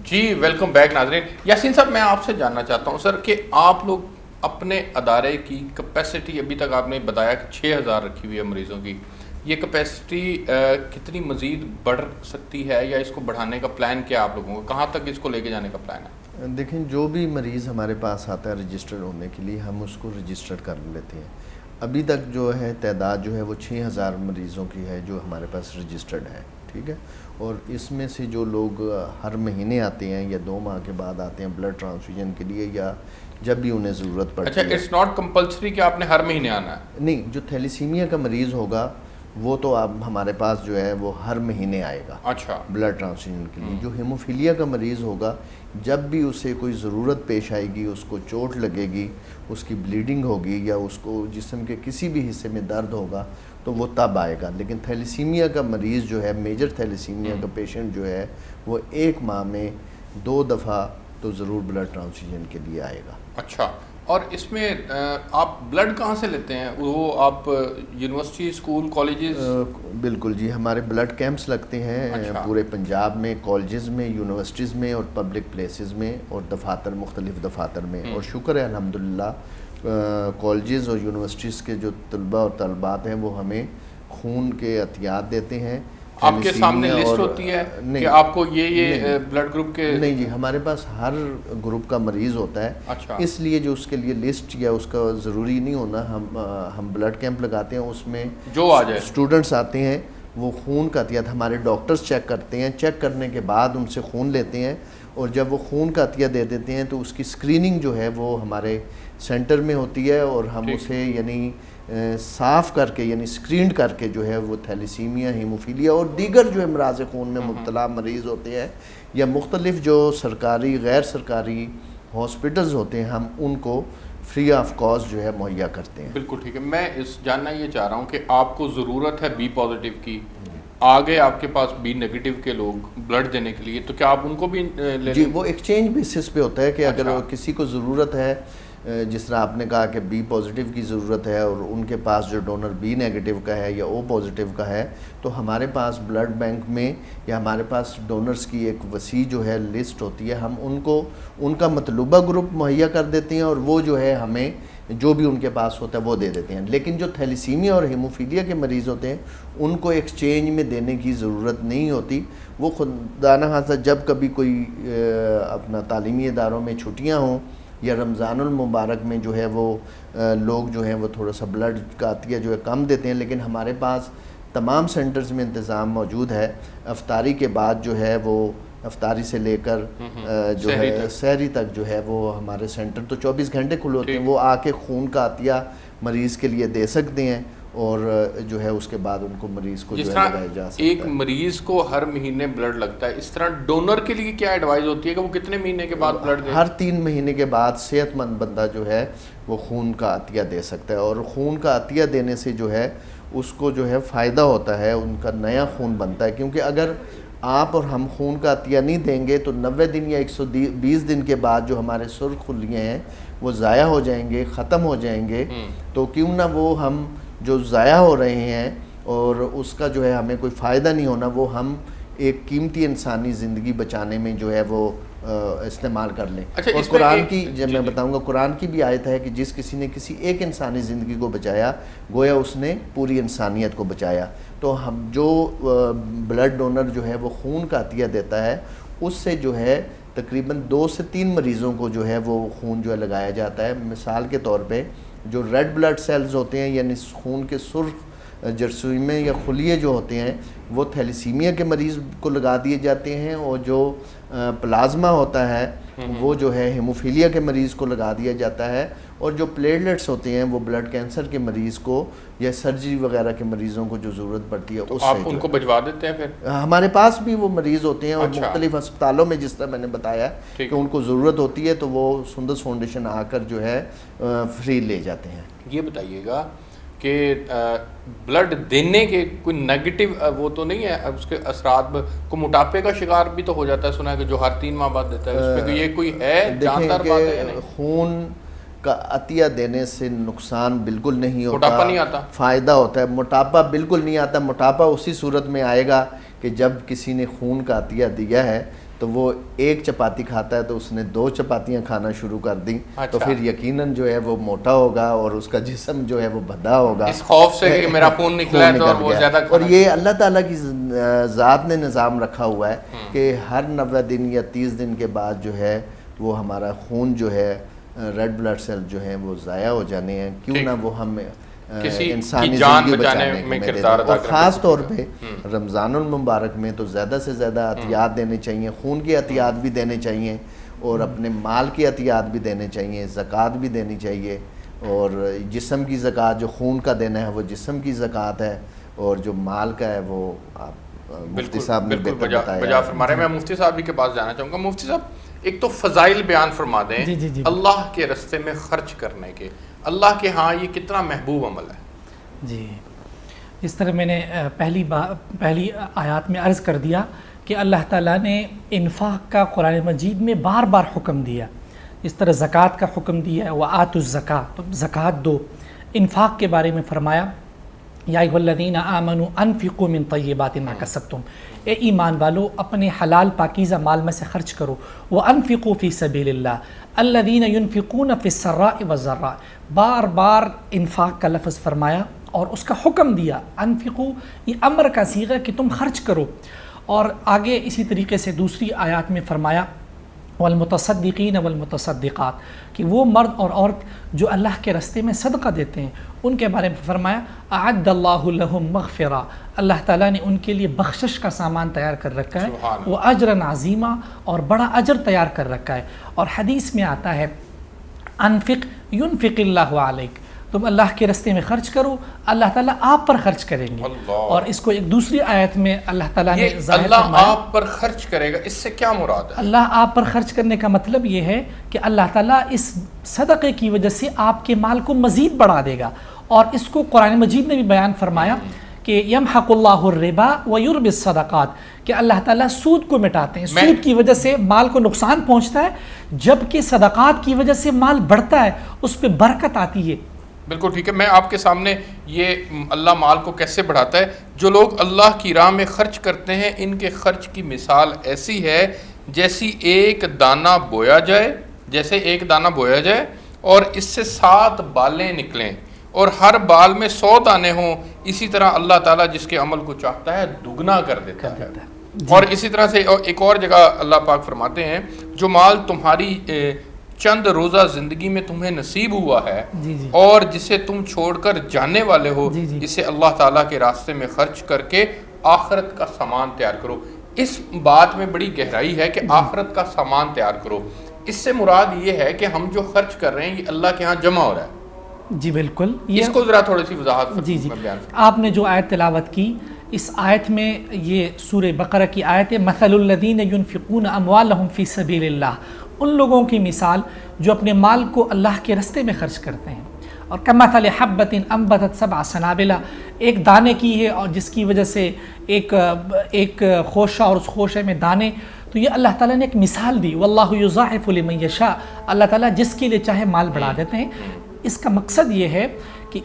Speaker 2: جی ویلکم بیک ناظرین۔ یاسین صاحب میں آپ سے جاننا چاہتا ہوں سر کہ آپ لوگ اپنے ادارے کی کیپیسٹی، ابھی تک آپ نے بتایا کہ 6000 رکھی ہوئی ہے مریضوں کی، یہ کیپیسٹی کتنی مزید بڑھ سکتی ہے یا اس کو بڑھانے کا پلان کیا آپ لوگوں کا، کہاں تک اس کو لے کے جانے کا پلان ہے؟
Speaker 4: دیکھیں جو بھی مریض ہمارے پاس آتا ہے رجسٹر ہونے کے لیے ہم اس کو رجسٹر کر لیتے ہیں، ابھی تک جو ہے تعداد جو ہے وہ 6000 مریضوں کی ہے جو ہمارے پاس رجسٹرڈ ہے، ٹھیک ہے. اور اس میں سے جو لوگ ہر مہینے آتے ہیں یا 2 ماہ کے بعد آتے ہیں بلڈ ٹرانسفیوژن کے لیے یا جب بھی انہیں ضرورت پڑتی
Speaker 2: اچھا،
Speaker 4: ہے.
Speaker 2: اٹس ناٹ کمپلسری کہ آپ نے ہر مہینے آنا ہے؟
Speaker 4: نہیں، جو تھیلیسیمیا کا مریض ہوگا وہ تو اب ہمارے پاس جو ہے وہ ہر مہینے آئے گا
Speaker 2: اچھا،
Speaker 4: بلڈ ٹرانسفیوژن کے لیے. جو ہیموفیلیا کا مریض ہوگا جب بھی اسے کوئی ضرورت پیش آئے گی، اس کو چوٹ لگے گی، اس کی بلیڈنگ ہوگی یا اس کو جسم کے کسی بھی حصے میں درد ہوگا تو وہ تب آئے گا. لیکن تھیلیسیمیا کا مریض جو ہے، میجر تھیلیسیمیا کا پیشنٹ جو ہے وہ 1 ماہ میں 2 دفعہ تو ضرور بلڈ ٹرانسفیوژن کے لیے آئے گا.
Speaker 2: اچھا. اور اس میں آپ بلڈ کہاں سے لیتے ہیں؟ وہ آپ یونیورسٹی، اسکول، کالجز؟
Speaker 4: بالکل جی، ہمارے بلڈ کیمپس لگتے ہیں پورے پنجاب میں، کالجز میں، یونیورسٹیز میں اور پبلک پلیسز میں اور دفاتر، مختلف دفاتر میں. اور شکر ہے الحمدللہ کالجز اور یونیورسٹیز کے جو طلباء اور طالبات ہیں وہ ہمیں خون کے عطیات دیتے ہیں.
Speaker 2: آپ کے سامنے لسٹ ہوتی ہے کہ آپ کو یہ بلڈ گروپ کے؟
Speaker 4: نہیں جی، ہمارے پاس ہر گروپ کا مریض ہوتا ہے.
Speaker 2: اچھا.
Speaker 4: اس لیے جو اس کے لیے لسٹ یا اس کا ضروری نہیں ہونا. ہم بلڈ کیمپ لگاتے ہیں، اس میں
Speaker 2: جو آ جائے
Speaker 4: اسٹوڈنٹس آتے ہیں، وہ خون کا عطیہ ہمارے ڈاکٹرز چیک کرتے ہیں. چیک کرنے کے بعد ان سے خون لیتے ہیں اور جب وہ خون کا عطیہ دے دیتے ہیں تو اس کی اسکریننگ جو ہے وہ ہمارے سینٹر میں ہوتی ہے اور ہم اسے یعنی صاف کر کے یعنی اسکرینڈ کر کے جو ہے وہ تھیلیسیمیا، ہیموفیلیا اور دیگر جو امراض خون میں مبتلا مریض ہوتے ہیں یا مختلف جو سرکاری غیر سرکاری ہاسپٹلز ہوتے ہیں، ہم ان کو فری آف کاسٹ جو ہے مہیا کرتے ہیں.
Speaker 2: بالکل ٹھیک ہے. میں جاننا یہ چاہ رہا ہوں کہ آپ کو ضرورت ہے بی پازیٹیو کی، آگے آپ کے پاس بی نیگیٹو کے لوگ بلڈ دینے کے لیے، تو کیا آپ ان کو بھی لے؟
Speaker 4: جی، وہ ایکسچینج بیسس پہ ہوتا ہے کہ اگر کسی کو ضرورت ہے، جس طرح آپ نے کہا کہ بی پازیٹیو کی ضرورت ہے اور ان کے پاس جو ڈونر بی نیگیٹو کا ہے یا او پازیٹیو کا ہے، تو ہمارے پاس بلڈ بینک میں یا ہمارے پاس ڈونرز کی ایک وسیع جو ہے لسٹ ہوتی ہے. ہم ان کو ان کا مطلوبہ گروپ مہیا کر دیتے ہیں اور وہ جو ہے ہمیں جو بھی ان کے پاس ہوتا ہے وہ دے دیتے ہیں. لیکن جو تھیلیسیمیا اور ہیموفیلیا کے مریض ہوتے ہیں ان کو ایکسچینج میں دینے کی ضرورت نہیں ہوتی. وہ خدا نخواستہ جب کبھی کوئی اپنا تعلیمی اداروں میں چھٹیاں ہوں یا رمضان المبارک میں جو ہے وہ لوگ جو ہیں وہ تھوڑا سا بلڈ کا عطیہ جو ہے کم دیتے ہیں. لیکن ہمارے پاس تمام سینٹرز میں انتظام موجود ہے. افطاری کے بعد جو ہے وہ افطاری سے لے کر جو ہے سحری تک جو ہے وہ ہمارے سینٹر تو 24 گھنٹے کھلے ہوتے ہیں. وہ آ کے خون کا عطیہ مریض کے لیے دے سکتے ہیں اور جو ہے اس کے بعد ان کو مریض کو جو ہے لگایا جا سکتا ہے.
Speaker 2: ایک مریض کو ہر مہینے بلڈ لگتا ہے، اس طرح ڈونر کے لیے کیا ایڈوائز ہوتی ہے کہ وہ کتنے مہینے کے بعد بلڈ دے؟
Speaker 4: ہر 3 مہینے کے بعد صحت مند بندہ جو ہے وہ خون کا عطیہ دے سکتا ہے. اور خون کا عطیہ دینے سے جو ہے اس کو جو ہے فائدہ ہوتا ہے، ان کا نیا خون بنتا ہے. کیونکہ اگر آپ اور ہم خون کا عطیہ نہیں دیں گے تو 90 دن یا 120 دن کے بعد جو ہمارے سرخ خلیے ہیں وہ ضائع ہو جائیں گے، ختم ہو جائیں گے. تو کیوں نہ وہ ہم جو ضائع ہو رہے ہیں اور اس کا جو ہے ہمیں کوئی فائدہ نہیں ہونا، وہ ہم ایک قیمتی انسانی زندگی بچانے میں جو ہے وہ استعمال کر لیں. اور قرآن کی جب میں بتاؤں گا، قرآن کی بھی آیت ہے کہ جس کسی نے کسی ایک انسانی زندگی کو بچایا گویا اس نے پوری انسانیت کو بچایا. تو ہم جو بلڈ ڈونر جو ہے وہ خون کا عطیہ دیتا ہے اس سے جو ہے تقریباً 2 سے 3 مریضوں کو جو ہے وہ خون جو ہے لگایا جاتا ہے. مثال کے طور پہ جو ریڈ بلڈ سیلز ہوتے ہیں یعنی خون کے سرخ جرثومے یا خلیے جو ہوتے ہیں وہ تھیلیسیمیا کے مریض کو لگا دیے جاتے ہیں، اور جو پلازما ہوتا ہے وہ جو ہے ہیموفیلیا کے مریض کو لگا دیا جاتا ہے، اور جو پلیٹلیٹس ہوتے ہیں وہ بلڈ کینسر کے مریض کو یا سرجری وغیرہ کے مریضوں کو جو ضرورت پڑتی ہے اس سے.
Speaker 2: آپ ان کو بھجوا دیتے ہیں پھر؟
Speaker 4: ہمارے پاس بھی وہ مریض ہوتے ہیں اور مختلف ہسپتالوں میں جس طرح میں نے بتایا کہ ان کو ضرورت ہوتی ہے تو وہ سندس فاؤنڈیشن آ کر جو ہے فری لے جاتے ہیں.
Speaker 2: یہ بتائیے گا کہ بلڈ دینے کے کوئی نیگیٹو وہ تو نہیں ہے اس کے اثرات؟ کو موٹاپے کا شکار بھی تو ہو جاتا ہے، سنا ہے کہ جو ہر 3 ماہ بعد دیتا ہے، اس پہ یہ کوئی ہے جاندار بات ہے یا نہیں؟
Speaker 4: خون کا عطیہ دینے سے نقصان بالکل نہیں ہوتا،
Speaker 2: موٹاپا نہیں آتا،
Speaker 4: فائدہ ہوتا ہے. موٹاپا بالکل نہیں آتا. موٹاپا اسی صورت میں آئے گا کہ جب کسی نے خون کا عطیہ دیا ہے تو وہ 1 چپاتی کھاتا ہے تو اس نے 2 چپاتیاں کھانا شروع کر دیں تو پھر یقیناً جو ہے وہ موٹا ہوگا اور اس کا جسم جو ہے وہ بھدا ہوگا
Speaker 2: اس خوف سے کہ میرا خون نکلا ہے تو وہ زیادہ.
Speaker 4: اور یہ اللہ تعالیٰ کی ذات نے نظام رکھا ہوا ہے کہ ہر 90 دن یا 30 دن کے بعد جو ہے وہ ہمارا خون جو ہے ریڈ بلڈ سیل جو ہیں وہ ضائع ہو جانے ہیں. کیوں نہ وہ ہم
Speaker 2: کسی
Speaker 4: انسانی
Speaker 2: کی جان
Speaker 4: زندگی
Speaker 2: بچانے
Speaker 4: بچانے
Speaker 2: میں
Speaker 4: کے
Speaker 2: کردار ادا
Speaker 4: اور
Speaker 2: کرنے
Speaker 4: خاص
Speaker 2: میں
Speaker 4: طور پہ رمضان المبارک میں تو زیادہ سے زیادہ عطیات دینے چاہیے، خون کی عطیات بھی دینے چاہیے اور اپنے مال کی عطیات بھی دینے چاہیے، زکوٰۃ بھی دینی چاہیے، اور جسم کی زکوٰۃ جو خون کا دینا ہے وہ جسم کی زکوٰۃ ہے، اور جو مال کا ہے وہ آپ مفتی صاحب نے
Speaker 2: بالکل
Speaker 4: بہتر بتایا
Speaker 2: بجا فرما رہے ہیں۔ میں مفتی صاحب کے پاس جانا چاہوں گا۔ مفتی صاحب ایک تو فضائل بیان فرما دیں
Speaker 5: جی
Speaker 2: اللہ کے رستے میں خرچ کرنے کے، اللہ کے ہاں یہ کتنا محبوب عمل ہے؟
Speaker 5: جی، اس طرح میں نے پہلی آیات میں عرض کر دیا کہ اللہ تعالیٰ نے انفاق کا قرآن مجید میں بار بار حکم دیا، اس طرح زکوٰۃ کا حکم دیا وآتوا الزکاۃ، تو زکوٰۃ دو۔ انفاق کے بارے میں فرمایا یا ایھا الذین آمنوا انفقوا من طیبات ما کسبتم، اے ایمان والو اپنے حلال پاکیزہ مال میں سے خرچ کرو، وانفقوا فی سبیل اللہ الذین ینفقون فی السراء والضراء، بار بار انفاق کا لفظ فرمایا اور اس کا حکم دیا۔ انفقوا یہ امر کا صیغہ کہ تم خرچ کرو، اور آگے اسی طریقے سے دوسری آیات میں فرمایا والمتصدقین والمتصدقات، کہ وہ مرد اور عورت جو اللہ کے راستے میں صدقہ دیتے ہیں ان کے بارے میں فرمایا اعد اللہ لہم مغفرہ، اللہ تعالیٰ نے ان کے لیے بخشش کا سامان تیار کر رکھا ہے، وہ اجرا عظیمہ، اور بڑا اجر تیار کر رکھا ہے۔ اور حدیث میں آتا ہے انفق ینفق اللہ علیک، تم اللہ کے راستے میں خرچ کرو اللہ تعالیٰ آپ پر خرچ کریں گے۔ اور اس کو ایک دوسری آیت میں اللہ تعالیٰ نے ظاہر
Speaker 2: اللہ
Speaker 5: فرمایا،
Speaker 2: آپ پر خرچ کرے گا، اس سے کیا مراد ہے؟
Speaker 5: اللہ آپ پر خرچ کرنے کا مطلب یہ ہے کہ اللہ تعالیٰ اس صدقے کی وجہ سے آپ کے مال کو مزید بڑھا دے گا، اور اس کو قرآن مجید نے بھی بیان فرمایا کہ یمحق اللہ الربا ویربی الصدقات، کہ اللہ تعالیٰ سود کو مٹاتے ہیں، سود کی وجہ سے مال کو نقصان پہنچتا ہے، جبکہ صدقات کی وجہ سے مال بڑھتا ہے، اس پہ برکت آتی ہے۔
Speaker 2: بالکل ٹھیک ہے۔ میں آپ کے سامنے یہ اللہ مال کو کیسے بڑھاتا ہے، جو لوگ اللہ کی راہ میں خرچ کرتے ہیں ان کے خرچ کی مثال ایسی ہے جیسے ایک دانہ بویا جائے اور اس سے 7 بالیں نکلیں اور ہر بال میں 100 دانے ہوں، اسی طرح اللہ تعالیٰ جس کے عمل کو چاہتا ہے دگنا کر دیتا ہے۔ اور اسی طرح سے ایک اور جگہ اللہ پاک فرماتے ہیں جو مال تمہاری چند روزہ زندگی میں تمہیں نصیب ہوا ہے اور جسے تم چھوڑ کر جانے والے ہو، اسے اللہ تعالیٰ کے راستے میں خرچ کر کے آخرت کا سامان تیار کرو۔ اس بات میں بڑی گہرائی ہے کہ آخرت کا سامان تیار کرو۔ اس سے مراد یہ ہے کہ ہم جو خرچ کر رہے ہیں یہ اللہ کے ہاں جمع ہو رہا ہے۔
Speaker 5: جی بالکل،
Speaker 2: اس کو ذرا تھوڑی سی وضاحت
Speaker 5: آپ نے جو آیت تلاوت کی، اس آیت میں یہ سورہ بقرہ کی آیت ہے مثل الذین ینفقون اموالہم فی سبیل اللہ، ان لوگوں کی مثال جو اپنے مال کو اللہ کے راستے میں خرچ کرتے ہیں، اور کمثل حبۃ انبتت 7 سنابل، ایک دانے کی ہے اور جس کی وجہ سے ایک خوشہ اور اس خوشے میں دانے، تو یہ اللہ تعالیٰ نے ایک مثال دی، واللہ یضاعف لمن یشاء، اللہ تعالیٰ جس کے لیے چاہے مال بڑھا دیتے ہیں۔ اس کا مقصد یہ ہے کہ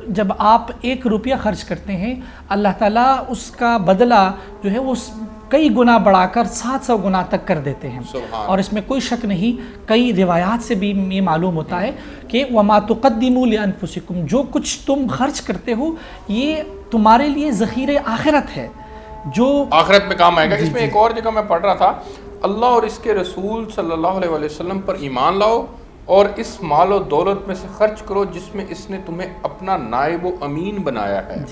Speaker 5: جب آپ 1 روپیہ خرچ کرتے ہیں اللہ تعالیٰ اس کا بدلہ جو ہے وہ کئی گنا بڑھا کر 700 گنا تک کر دیتے ہیں۔ اور اس میں کوئی شک نہیں، کئی روایات سے بھی یہ معلوم ہوتا ہے کہ وَمَا تُقَدِّمُوا لِأَنفُسِكُمْ، جو کچھ تم خرچ کرتے ہو یہ تمہارے لیے ذخیرہ آخرت ہے، جو
Speaker 2: آخرت میں کام آئے گا۔ اس میں ایک اور جگہ میں پڑھ رہا تھا، اللہ اور اس کے رسول صلی اللہ علیہ وسلم پر ایمان لاؤ اور اس مال و دولت میں سے خرچ کرو جس میں اس نے تمہیں اپنا نائب و امین بنایا ہے،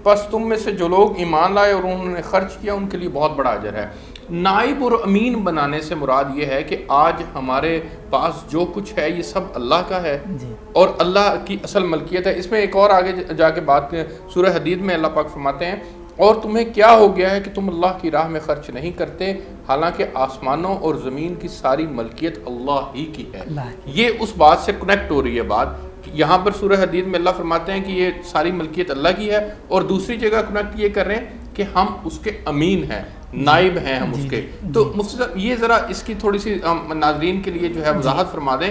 Speaker 2: پس تم میں سے جو لوگ ایمان لائے اور انہوں نے خرچ کیا ان کے لیے بہت بڑا اجر ہے۔ نائب اور امین بنانے سے مراد یہ ہے کہ آج ہمارے پاس جو کچھ ہے یہ سب اللہ کا ہے اور اللہ کی اصل ملکیت ہے۔ اس میں ایک اور آگے جا کے بات سورہ حدید میں اللہ پاک فرماتے ہیں اور تمہیں کیا ہو گیا ہے کہ تم اللہ کی راہ میں خرچ نہیں کرتے، حالانکہ آسمانوں اور زمین کی ساری ملکیت اللہ ہی کی ہے۔ یہ اس بات سے کنیکٹ ہو رہی ہے بات، یہاں پر سورہ حدید میں اللہ فرماتے ہیں کہ یہ ساری ملکیت اللہ کی ہے، اور دوسری جگہ کنیکٹ یہ کر رہے ہیں کہ ہم اس کے امین ہیں، نائب ہیں ہم اس کے۔ تو مفتی صاحب یہ ذرا اس کی تھوڑی سی ناظرین کے لیے جو ہے وضاحت فرما دیں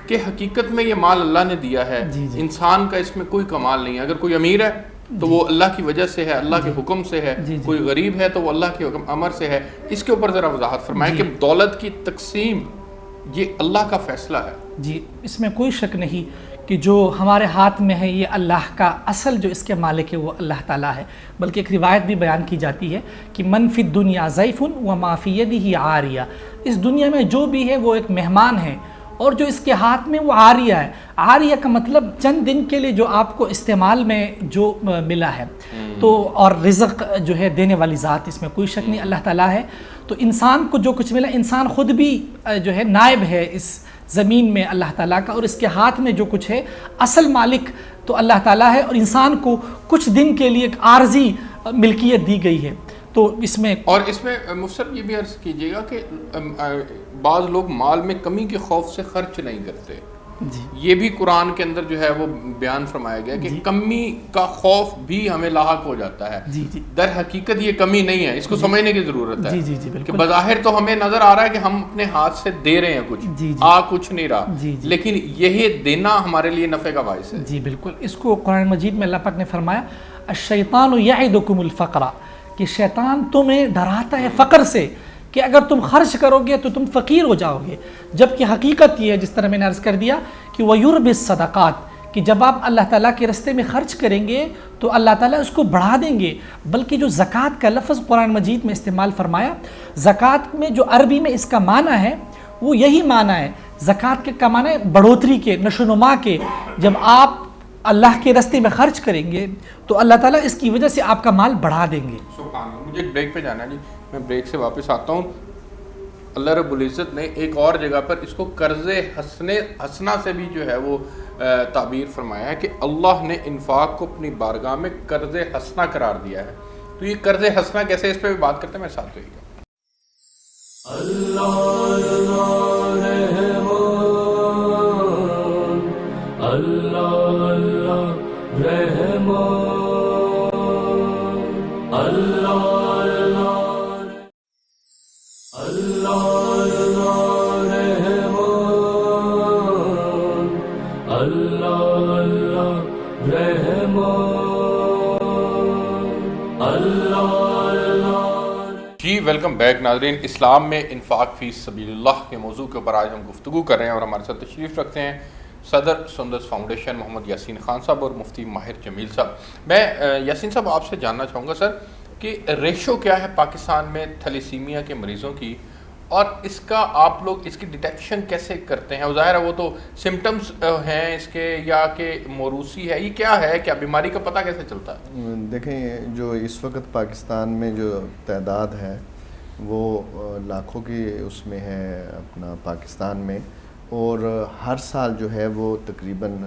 Speaker 2: کہ حقیقت میں یہ مال اللہ نے دیا ہے، انسان کا اس میں کوئی کمال نہیں ہے۔ اگر کوئی امیر ہے تو وہ اللہ کی وجہ سے ہے، اللہ کے حکم سے ہے، کوئی غریب ہے تو وہ اللہ کے حکم امر سے ہے۔ اس کے اوپر ذرا وضاحت فرمائیں کہ دولت کی تقسیم یہ اللہ کا فیصلہ ہے۔
Speaker 5: جی، اس میں کوئی شک نہیں کہ جو ہمارے ہاتھ میں ہے یہ اللہ کا اصل جو اس کے مالک ہے وہ اللہ تعالیٰ ہے، بلکہ ایک روایت بھی بیان کی جاتی ہے کہ من فی الدنیا ضیف وما فی یدہ عاریہ، اس دنیا میں جو بھی ہے وہ ایک مہمان ہے اور جو اس کے ہاتھ میں وہ عاریہ ہے. عاریہ کا مطلب چند دن کے لیے جو آپ کو استعمال میں جو ملا ہے. تو اور رزق جو ہے دینے والی ذات، اس میں کوئی شک نہیں اللہ تعالیٰ ہے. تو انسان کو جو کچھ ملا، انسان خود بھی جو ہے نائب ہے اس زمین میں اللہ تعالیٰ کا، اور اس کے ہاتھ میں جو کچھ ہے اصل مالک تو اللہ تعالیٰ ہے، اور انسان کو کچھ دن کے لیے ایک عارضی ملکیت دی گئی ہے. تو اس میں
Speaker 2: مفتی صاحب یہ بھی عرض کیجیے گا کہ بعض لوگ مال میں کمی کے خوف سے خرچ نہیں کرتے.
Speaker 5: جی
Speaker 2: یہ بھی قرآن کے اندر جو ہے وہ بیان فرمایا گیا کہ کمی کا خوف بھی ہمیں لاحق ہو جاتا ہے.
Speaker 5: جی جی
Speaker 2: در حقیقت یہ کمی نہیں ہے، اس کو سمجھنے کی ضرورت ہے.
Speaker 5: جی جی جی
Speaker 2: کہ
Speaker 5: بالکل.
Speaker 2: بظاہر تو ہمیں نظر آ رہا ہے کہ ہم اپنے ہاتھ سے دے رہے ہیں کچھ،
Speaker 5: جی جی
Speaker 2: آ کچھ نہیں رہا،
Speaker 5: جی جی
Speaker 2: لیکن یہی دینا ہمارے لیے نفع کا باعث ہے.
Speaker 5: جی بالکل. اس کو قرآن مجید میں اللہ پاک نے فرمایا الشیطان یعدکم الفقر، کہ شیطان تمہیں ڈراتا ہے فقر سے، کہ اگر تم خرچ کرو گے تو تم فقیر ہو جاؤ گے. جبکہ حقیقت یہ ہے جس طرح میں نے عرض کر دیا کہ وَيُرْبِ الصَّدَقَاتِ، کہ جب آپ اللہ تعالیٰ کے راستے میں خرچ کریں گے تو اللہ تعالیٰ اس کو بڑھا دیں گے. بلکہ جو زکوٰۃ کا لفظ قرآن مجید میں استعمال فرمایا، زکوٰۃ میں جو عربی میں اس کا معنی ہے وہ یہی معنی ہے. زکوٰۃ کا معنی ہے بڑھوتری کے، نشو و نما کے. جب آپ اللہ کے راستے میں خرچ کریں گے تو اللہ تعالیٰ اس کی وجہ سے آپ کا مال بڑھا دیں گے.
Speaker 2: سبحان اللہ. مجھے ایک بریک پہ جانا ہے جی، میں بریک سے واپس آتا ہوں. اللہ رب العزت نے ایک اور جگہ پر اس کو قرض حسنہ سے بھی جو ہے وہ تعبیر فرمایا ہے کہ اللہ نے انفاق کو اپنی بارگاہ میں قرض حسنہ قرار دیا ہے. تو یہ قرض حسنہ کیسے، اس پہ بھی بات کرتے ہیں، میں ساتھ رہیے گا. جی ویلکم بیک ناظرین. اسلام میں انفاق فی سبیل اللہ کے موضوع کے اوپر آج ہم گفتگو کر رہے ہیں، اور ہمارے ساتھ تشریف رکھتے ہیں صدر سندس فاؤنڈیشن محمد یاسین خان صاحب اور مفتی ماہر جمیل صاحب. میں یاسین صاحب آپ سے جاننا چاہوں گا سر کہ ریشو کیا ہے پاکستان میں تھیلیسیمیا کے مریضوں کی، اور اس کا آپ لوگ اس کی ڈیٹیکشن کیسے کرتے ہیں؟ ظاہر ہے وہ تو سمٹمز ہیں اس کے، یا کہ موروثی ہے، یہ کیا ہے، کیا بیماری کا پتہ کیسے چلتا ہے؟
Speaker 4: دیکھیں جو اس وقت پاکستان میں جو تعداد ہے وہ لاکھوں کی اس میں ہے اپنا پاکستان میں، اور ہر سال جو ہے وہ تقریباً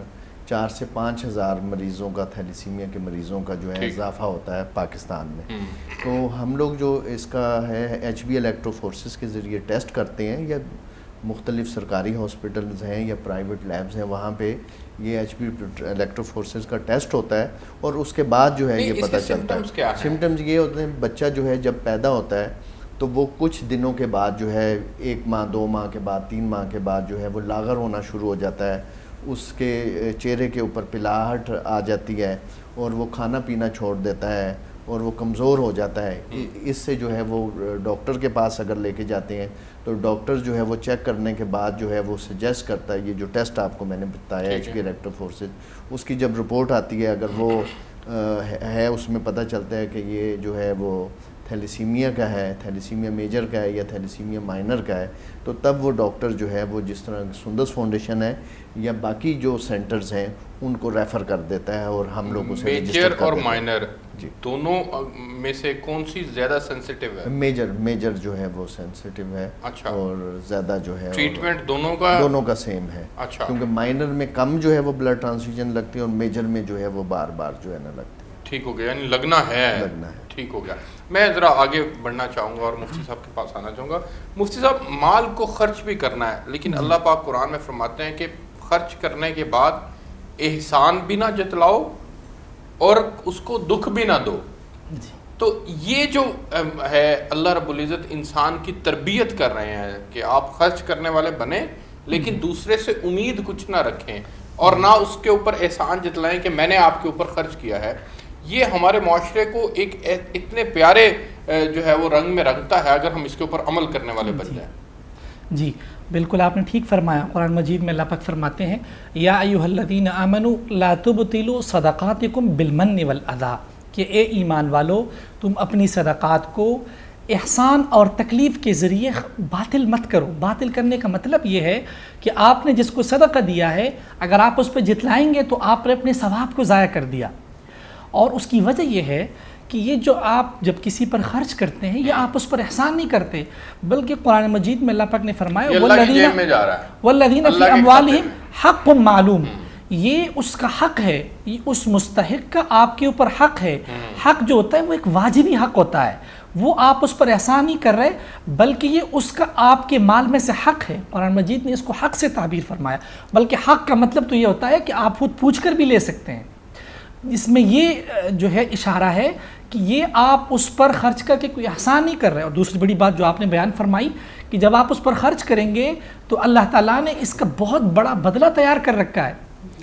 Speaker 4: 4 سے 5 ہزار مریضوں کا، تھیلیسیمیا کے مریضوں کا جو ہے اضافہ ہوتا ہے پاکستان میں. تو ہم لوگ جو اس کا ہے HB الیکٹروفورسز کے ذریعے ٹیسٹ کرتے ہیں، یا مختلف سرکاری ہاسپٹلز ہیں یا پرائیویٹ لیبز ہیں، وہاں پہ یہ HB الیکٹروفورسز کا ٹیسٹ ہوتا ہے، اور اس کے بعد جو ہے یہ پتہ چلتا ہے. سمٹمز یہ ہوتے ہیں، بچہ جو ہے جب پیدا ہوتا ہے تو وہ کچھ دنوں کے بعد جو ہے 1 ماہ 2 ماہ کے بعد 3 ماہ کے بعد جو ہے وہ لاغر ہونا شروع ہو جاتا ہے. اس کے چہرے کے اوپر پلاہٹ آ جاتی ہے، اور وہ کھانا پینا چھوڑ دیتا ہے، اور وہ کمزور ہو جاتا ہے. اس سے جو ہے وہ ڈاکٹر کے پاس اگر لے کے جاتے ہیں تو ڈاکٹر جو ہے وہ چیک کرنے کے بعد جو ہے وہ سجیسٹ کرتا ہے، یہ جو ٹیسٹ آپ کو میں نے بتایا HB الیکٹروفورسز، اس کی جب رپورٹ آتی ہے، اگر وہ ہے اس میں پتہ چلتا ہے کہ یہ جو ہے وہ تھیلیسیمیا کا ہے، تھیلیسیمیا میجر کا ہے یا تھیلیسیمیا مائنر کا ہے، تو تب وہ ڈاکٹر جو ہے وہ جس طرح سندس فاؤنڈیشن ہے یا باقی جو سینٹرز ہیں ان کو ریفر کر دیتا ہے، اور ہم لوگ اسے
Speaker 2: میجر اور مائنر دونوں میں سے کون سی زیادہ سینسیٹیو ہے؟
Speaker 4: میجر جو ہے وہ سینسیٹیو ہے، اور زیادہ جو ہے
Speaker 2: ٹریٹمنٹ دونوں کا
Speaker 4: سیم ہے. کیونکہ مائنر میں کم جو ہے وہ بلڈ ٹرانسفیوژن لگتی ہے، اور میجر میں جو ہے وہ بار بار جو ہے نا لگتی ہے.
Speaker 2: ٹھیک ہو گیا، یعنی لگنا ہے. ٹھیک ہو گیا. میں ذرا آگے بڑھنا چاہوں گا اور مفتی صاحب کے پاس آنا چاہوں گا. مفتی صاحب، مال کو خرچ بھی کرنا ہے، لیکن اللہ پاک قرآن میں فرماتے ہیں کہ خرچ کرنے کے بعد احسان بھی نہ جتلاؤ اور اس کو دکھ بھی نہ دو. تو یہ جو ہے اللہ رب العزت انسان کی تربیت کر رہے ہیں کہ آپ خرچ کرنے والے بنیں، لیکن دوسرے سے امید کچھ نہ رکھیں، اور نہ اس کے اوپر احسان جتلائیں کہ میں نے آپ کے اوپر خرچ کیا ہے. یہ ہمارے معاشرے کو ایک اتنے پیارے جو ہے وہ رنگ میں رنگتا ہے اگر ہم اس کے اوپر عمل کرنے والے بن جائیں.
Speaker 5: جی بالکل آپ نے ٹھیک فرمایا. قرآن مجید میں اللہ پاک فرماتے ہیں یا ایھا الذین آمنوا لا تبطلوا صدقاتکم بالمن والاذی، کہ اے ایمان والو تم اپنی صدقات کو احسان اور تکلیف کے ذریعے باطل مت کرو. باطل کرنے کا مطلب یہ ہے کہ آپ نے جس کو صدقہ دیا ہے اگر آپ اس پہ جتلائیں گے تو آپ نے اپنے ثواب کو ضائع کر دیا. اور اس کی وجہ یہ ہے کہ یہ جو آپ جب کسی پر خرچ کرتے ہیں یہ آپ اس پر احسان نہیں کرتے, بلکہ قرآن مجید میں اللہ پاک نے فرمایا والذین فی اموالہم حق معلوم, یہ اس کا حق ہے, یہ اس مستحق کا آپ کے اوپر حق ہے. حق جو ہوتا ہے وہ ایک واجبی حق ہوتا ہے, وہ آپ اس پر احسان نہیں کر رہے بلکہ یہ اس کا آپ کے مال میں سے حق ہے. قرآن مجید نے اس کو حق سے تعبیر فرمایا, بلکہ حق کا مطلب تو یہ ہوتا ہے کہ آپ خود پوچھ کر بھی لے سکتے ہیں. اس میں یہ جو ہے اشارہ ہے کہ یہ آپ اس پر خرچ کر کے کوئی احسان نہیں کر رہے. اور دوسری بڑی بات جو آپ نے بیان فرمائی کہ جب آپ اس پر خرچ کریں گے تو اللہ تعالیٰ نے اس کا بہت بڑا بدلہ تیار کر رکھا ہے,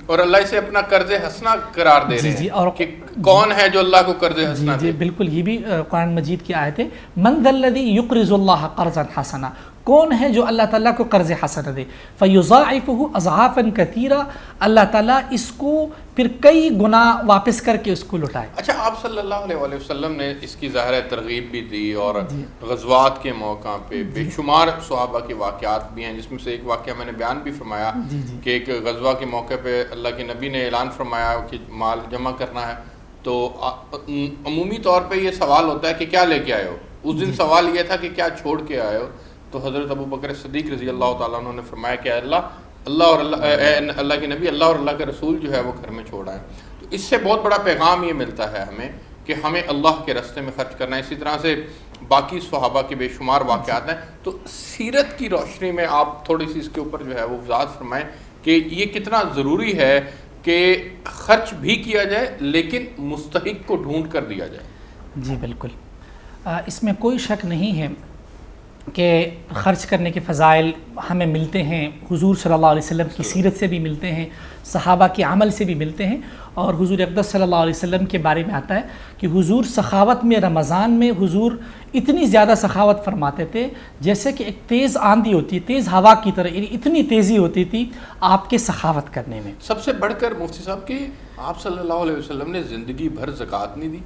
Speaker 2: اور اللہ اسے اپنا قرض حسنہ قرار دے رہے ہیں.
Speaker 5: اور
Speaker 2: کہ کون ہے جو اللہ کو قرض حسنہ دے؟
Speaker 5: بالکل, یہ بھی قرآن مجید کی آیت ہے. من ذا الذی یقرض اللہ قرضا حسنا, کون ہے جو اللہ تعالیٰ کو قرض حسنہ دے؟ فیضاعفہ اضعافا کثیرا, اللہ تعالیٰ اس کو پھر کئی گنا واپس کر کے اس کو لٹائے.
Speaker 2: اچھا, آپ صلی اللہ علیہ وسلم نے اس کی ظاہر ترغیب بھی دی, اور غزوات کے موقع پہ بے شمار صحابہ کے واقعات بھی ہیں, جس میں سے ایک واقعہ میں نے بیان بھی فرمایا کہ ایک غزوہ کے موقع پہ اللہ کے نبی نے اعلان فرمایا کہ مال جمع کرنا ہے. تو عمومی طور پہ یہ سوال ہوتا ہے کہ کیا لے کے آئے ہو. اس دن سوال یہ تھا کہ کیا چھوڑ کے آئے ہو. تو حضرت ابو بکر صدیق رضی اللہ تعالیٰ عنہ نے فرمایا کہ اللہ کے نبی, اللہ اور اللہ کے رسول جو ہے وہ گھر میں چھوڑ آئے. تو اس سے بہت بڑا پیغام یہ ملتا ہے ہمیں کہ ہمیں اللہ کے راستے میں خرچ کرنا ہے. اسی طرح سے باقی صحابہ کے بے شمار واقعات ہیں. تو سیرت کی روشنی میں آپ تھوڑی سی اس کے اوپر جو ہے وہ وضاحت فرمائیں کہ یہ کتنا ضروری ہے کہ خرچ بھی کیا جائے لیکن مستحق کو ڈھونڈ کر دیا جائے.
Speaker 5: جی بالکل, اس میں کوئی شک نہیں ہے کہ خرچ کرنے کے فضائل ہمیں ملتے ہیں, حضور صلی اللہ علیہ وسلم کی سیرت سے بھی ملتے ہیں, صحابہ کے عمل سے بھی ملتے ہیں. اور حضور اقدس صلی اللہ علیہ وسلم کے بارے میں آتا ہے کہ حضور سخاوت میں, رمضان میں حضور اتنی زیادہ سخاوت فرماتے تھے جیسے کہ ایک تیز آندھی ہوتی ہے, تیز ہوا کی طرح, یعنی اتنی تیزی ہوتی تھی آپ کے سخاوت کرنے میں.
Speaker 2: سب سے بڑھ کر مفتی صاحب کہ آپ صلی اللہ علیہ وسلم نے زندگی بھر زکوٰۃ نہیں دی,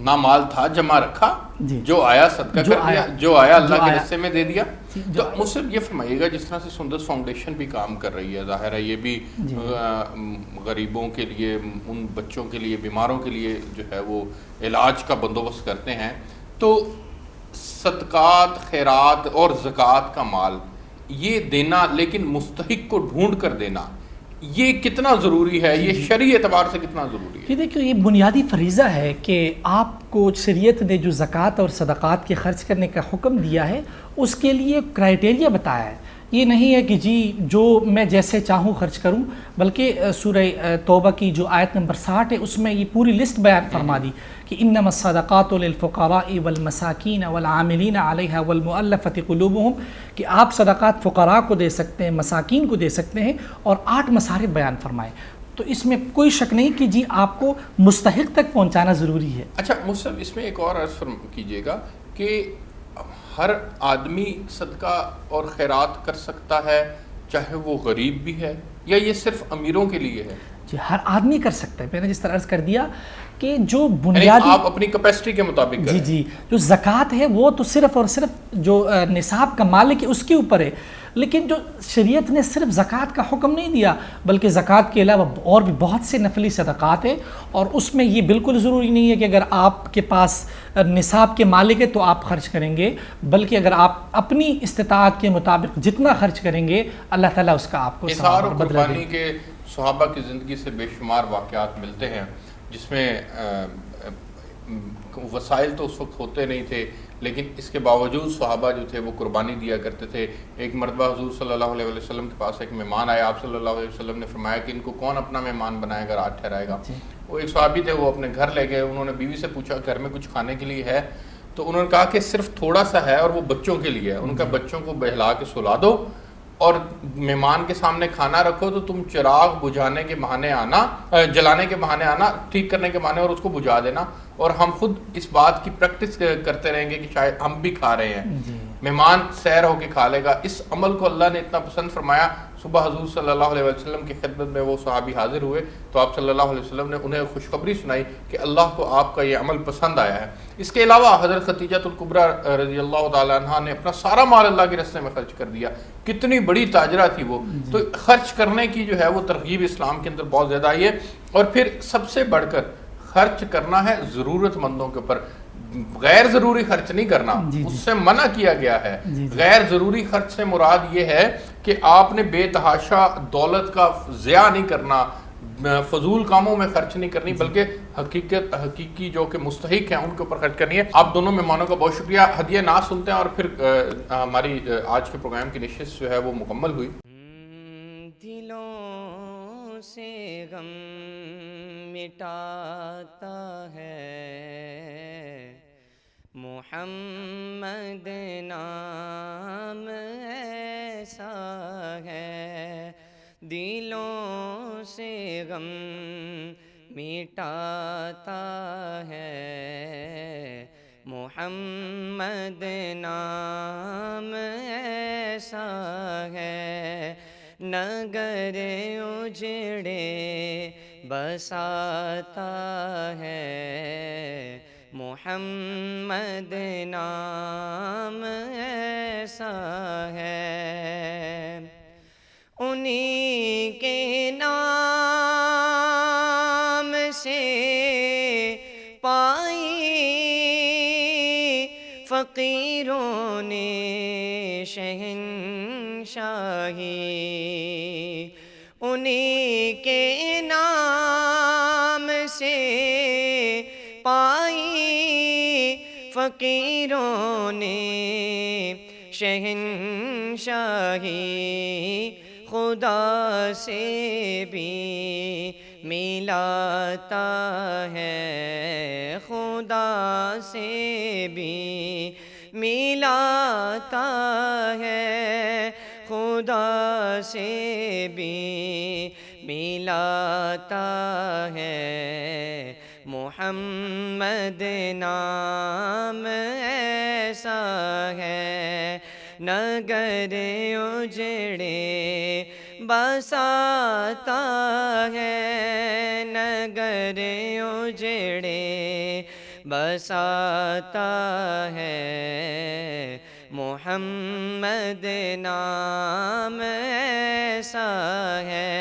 Speaker 2: نہ مال تھا جمع رکھا, جو آیا صدقہ کر دیا, جو آیا اللہ کے راستے میں دے دیا. تو مجھ سے یہ فرمائیے گا, جس طرح سے سندس فاؤنڈیشن بھی کام کر رہی ہے, ظاہر ہے یہ بھی غریبوں کے لیے, ان بچوں کے لیے, بیماروں کے لیے جو ہے وہ علاج کا بندوبست کرتے ہیں, تو صدقات, خیرات اور زکوٰۃ کا مال یہ دینا, لیکن مستحق کو ڈھونڈ کر دینا, یہ کتنا ضروری ہے, یہ شرعی اعتبار سے کتنا ضروری ہے؟
Speaker 5: یہ دیکھو, یہ بنیادی فریضہ ہے کہ آپ کو شریعت نے جو زکوٰۃ اور صدقات کے خرچ کرنے کا حکم دیا ہے اس کے لیے کرائٹیریا بتایا ہے. یہ نہیں ہے کہ جی جو میں جیسے چاہوں خرچ کروں, بلکہ سورہ توبہ کی جو آیت نمبر 60 ہے اس میں یہ پوری لسٹ بیان فرما دی کہ انما الصدقات للفقراء والمساکین والعاملین علیہا والمؤلفۃ قلوبہم, کہ آپ صدقات فقراء کو دے سکتے ہیں, مساکین کو دے سکتے ہیں, اور 8 مصارف بیان فرمائے. تو اس میں کوئی شک نہیں کہ جی آپ کو مستحق تک پہنچانا ضروری ہے.
Speaker 2: اچھا مصطفیٰ, اس میں ایک اور عرض کیجیے گا کہ ہر آدمی صدقہ اور خیرات کر سکتا ہے, چاہے وہ غریب بھی ہے, یا یہ صرف امیروں کے لیے ہے؟
Speaker 5: جی ہر آدمی کر سکتا ہے. میں نے جس طرح عرض کر دیا کہ جو بنیادی
Speaker 2: آپ اپنی کیپیسٹی کے مطابق کریں.
Speaker 5: جی جو زکوٰۃ ہے وہ تو صرف اور صرف جو نصاب کا مالک ہے اس کے اوپر ہے, لیکن جو شریعت نے صرف زکوٰۃ کا حکم نہیں دیا بلکہ زکوٰۃ کے علاوہ اور بھی بہت سے نفلی صدقات ہیں, اور اس میں یہ بالکل ضروری نہیں ہے کہ اگر آپ کے پاس نصاب کے مالک ہے تو آپ خرچ کریں گے, بلکہ اگر آپ اپنی استطاعت کے مطابق جتنا خرچ کریں گے اللہ تعالیٰ اس کا آپ کو
Speaker 2: اظہار و قربانی کے صحابہ کی زندگی سے بے شمار واقعات ملتے ہیں, جس میں وسائل تو اس وقت ہوتے نہیں تھے, لیکن اس کے باوجود صحابہ جو تھے وہ قربانی دیا کرتے تھے. ایک مرتبہ حضور صلی اللہ علیہ وسلم کے پاس ایک مہمان آیا, آپ صلی اللہ علیہ وسلم نے فرمایا کہ ان کو کون اپنا مہمان بنائے گا, رات ٹھہرائے گا. وہ ایک صحابی تھے, وہ اپنے گھر لے گئے, انہوں نے بیوی سے پوچھا گھر میں کچھ کھانے کے لیے ہے, تو انہوں نے کہا کہ صرف تھوڑا سا ہے اور وہ بچوں کے لیے ہے. ان کا بچوں کو بہلا کے سلا دو اور مہمان کے سامنے کھانا رکھو, تو تم چراغ بجھانے کے بہانے آنا, جلانے کے بہانے آنا, ٹھیک کرنے کے بہانے, اور اس کو بجھا دینا, اور ہم خود اس بات کی پریکٹس کرتے رہیں گے کہ شاید ہم بھی کھا رہے ہیں, مہمان سیر ہو کے کھا لے گا. اس عمل کو اللہ نے اتنا پسند فرمایا صبح حضور صلی اللہ علیہ وسلم کی خدمت میں وہ صحابی حاضر ہوئے تو آپ صلی اللہ علیہ وسلم نے انہیں خوشخبری سنائی کہ اللہ کو آپ کا یہ عمل پسند آیا ہے۔ اس کے علاوہ حضرت خدیجہ الکبریٰ رضی اللہ تعالیٰ عنہ نے اپنا سارا مال اللہ کے راستے میں خرچ کر دیا، کتنی بڑی تاجرہ تھی وہ۔ تو خرچ کرنے کی جو ہے وہ ترغیب اسلام کے اندر بہت زیادہ آئی ہے، اور پھر سب سے بڑھ کر خرچ کرنا ہے ضرورت مندوں کے اوپر، غیر ضروری خرچ نہیں کرنا، اس سے منع کیا گیا ہے۔ غیر ضروری خرچ سے مراد یہ ہے کہ آپ نے بے تحاشا دولت کا ضیاع نہیں کرنا، فضول کاموں میں خرچ نہیں کرنی، بلکہ حقیقی جو کہ مستحق ہیں ان کے اوپر خرچ کرنی ہے۔ آپ دونوں مہمانوں کا بہت شکریہ۔ ہدیہ ناز سنتے ہیں اور پھر ہماری آج کے پروگرام کی نشست جو ہے وہ مکمل ہوئی۔
Speaker 3: دلوں سے غم مٹاتا ہے محمد نام ایسا ہے، دلوں سے غم مٹاتا ہے محمد نام ایسا ہے، نگر اجڑے بساتا ہے محمد نام ایسا ہے، انہی کے نام سے پائی فقیروں نے شہنشاہی، انہی کے نام سے پائی فقیروں نے شہنشاہی، خدا سے بھی ملاتا ہے، خدا سے بھی ملاتا ہے، خدا سے بھی ملاتا ہے محمد نام ایسا ہے، نگر اجڑے بساتا ہے، نگر اجڑے بساتا ہے محمد نام ایسا ہے،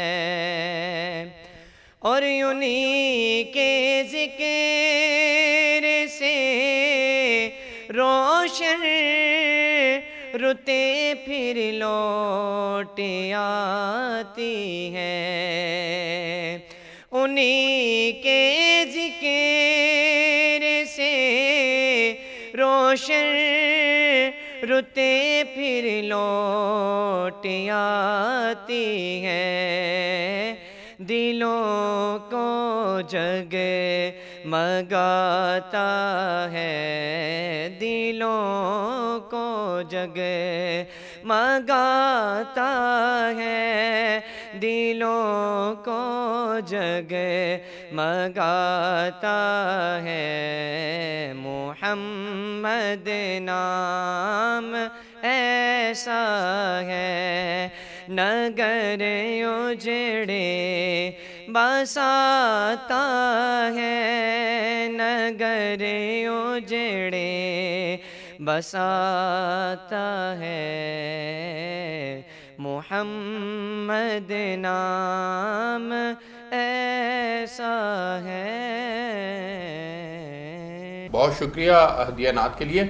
Speaker 3: اور انہی کے ذکر سے روشن رتے پھر لوٹ آتی ہے، انہی کے ذکر سے روشن رتے پھر لوٹ آتی ہے، دلوں کو جگمگاتا ہے، دلوں کو جگمگاتا ہے، دلوں کو جگمگاتا ہے محمد نام ایسا ہے، نگر اجڑے بساتا ہے، نگر اجڑے بساتا ہے محمد نام ایسا ہے۔
Speaker 2: بہت شکریہ ہدیہ نعت کے لیے۔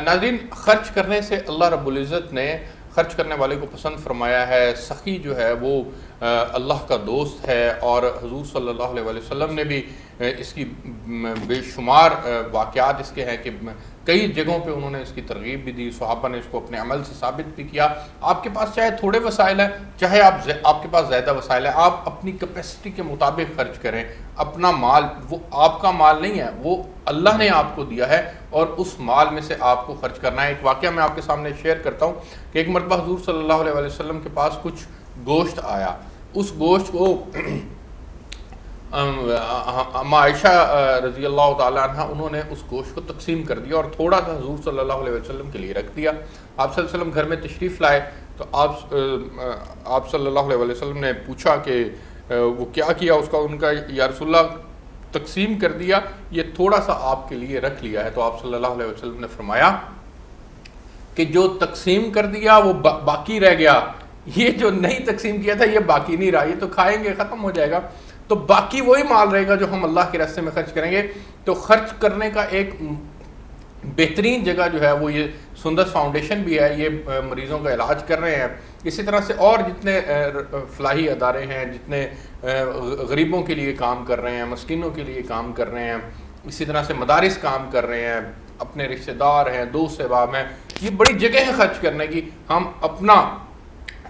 Speaker 2: ناظرین، خرچ کرنے سے اللہ رب العزت نے خرچ کرنے والے کو پسند فرمایا ہے، سخی جو ہے وہ اللہ کا دوست ہے، اور حضور صلی اللہ علیہ وسلم نے بھی اس کی بے شمار واقعات اس کے ہیں کہ کئی جگہوں پہ انہوں نے اس کی ترغیب بھی دی، صحابہ نے اس کو اپنے عمل سے ثابت بھی کیا۔ آپ کے پاس چاہے تھوڑے وسائل ہیں، چاہے آپ کے پاس زیادہ وسائل ہیں، آپ اپنی کیپیسٹی کے مطابق خرچ کریں۔ اپنا مال وہ آپ کا مال نہیں ہے، وہ اللہ نے آپ کو دیا ہے، اور اس مال میں سے آپ کو خرچ کرنا ہے۔ ایک واقعہ میں آپ کے سامنے شیئر کرتا ہوں کہ ایک مرتبہ حضور صلی اللہ علیہ وسلم کے پاس کچھ گوشت آیا، اس گوشت کو عائشہ رضی اللہ تعالیٰ عنہ انہوں نے اس گوشت کو تقسیم کر دیا اور تھوڑا سا حضور صلی اللہ علیہ وسلم کے لیے رکھ دیا. آپ صلی اللہ علیہ وسلم گھر میں تشریف لائے تو آپ صلی اللہ علیہ وسلم نے پوچھا کہ وہ کیا اس کا. ان کا یا رسول اللہ تقسیم کر دیا, یہ تھوڑا سا آپ کے لیے رکھ لیا ہے. تو آپ صلی اللہ علیہ وسلم نے فرمایا کہ جو تقسیم کر دیا وہ باقی رہ گیا, یہ جو نہیں تقسیم کیا تھا یہ باقی نہیں رہا, یہ تو کھائیں گے ختم ہو جائے گا, تو باقی وہی مال رہے گا جو ہم اللہ کے راستے میں خرچ کریں گے. تو خرچ کرنے کا ایک بہترین جگہ جو ہے وہ یہ سندس فاؤنڈیشن بھی ہے, یہ مریضوں کا علاج کر رہے ہیں. اسی طرح سے اور جتنے فلاحی ادارے ہیں, جتنے غریبوں کے لیے کام کر رہے ہیں, مسکینوں کے لیے کام کر رہے ہیں, اسی طرح سے مدارس کام کر رہے ہیں, اپنے رشتہ دار ہیں, دوست احباب ہیں, یہ بڑی جگہ ہے خرچ کرنے کی. ہم اپنا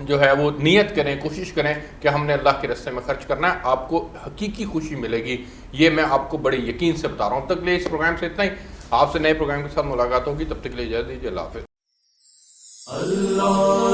Speaker 2: جو ہے وہ نیت کریں, کوشش کریں کہ ہم نے اللہ کے راستے میں خرچ کرنا ہے, آپ کو حقیقی خوشی ملے گی. یہ میں آپ کو بڑے یقین سے بتا رہا ہوں. تک لیے اس پروگرام سے اتنا ہی, آپ سے نئے پروگرام کے ساتھ ملاقات ہوگی, تب تک کے لیے اجازت دیجیے. اللہ حافظ.
Speaker 1: اللہ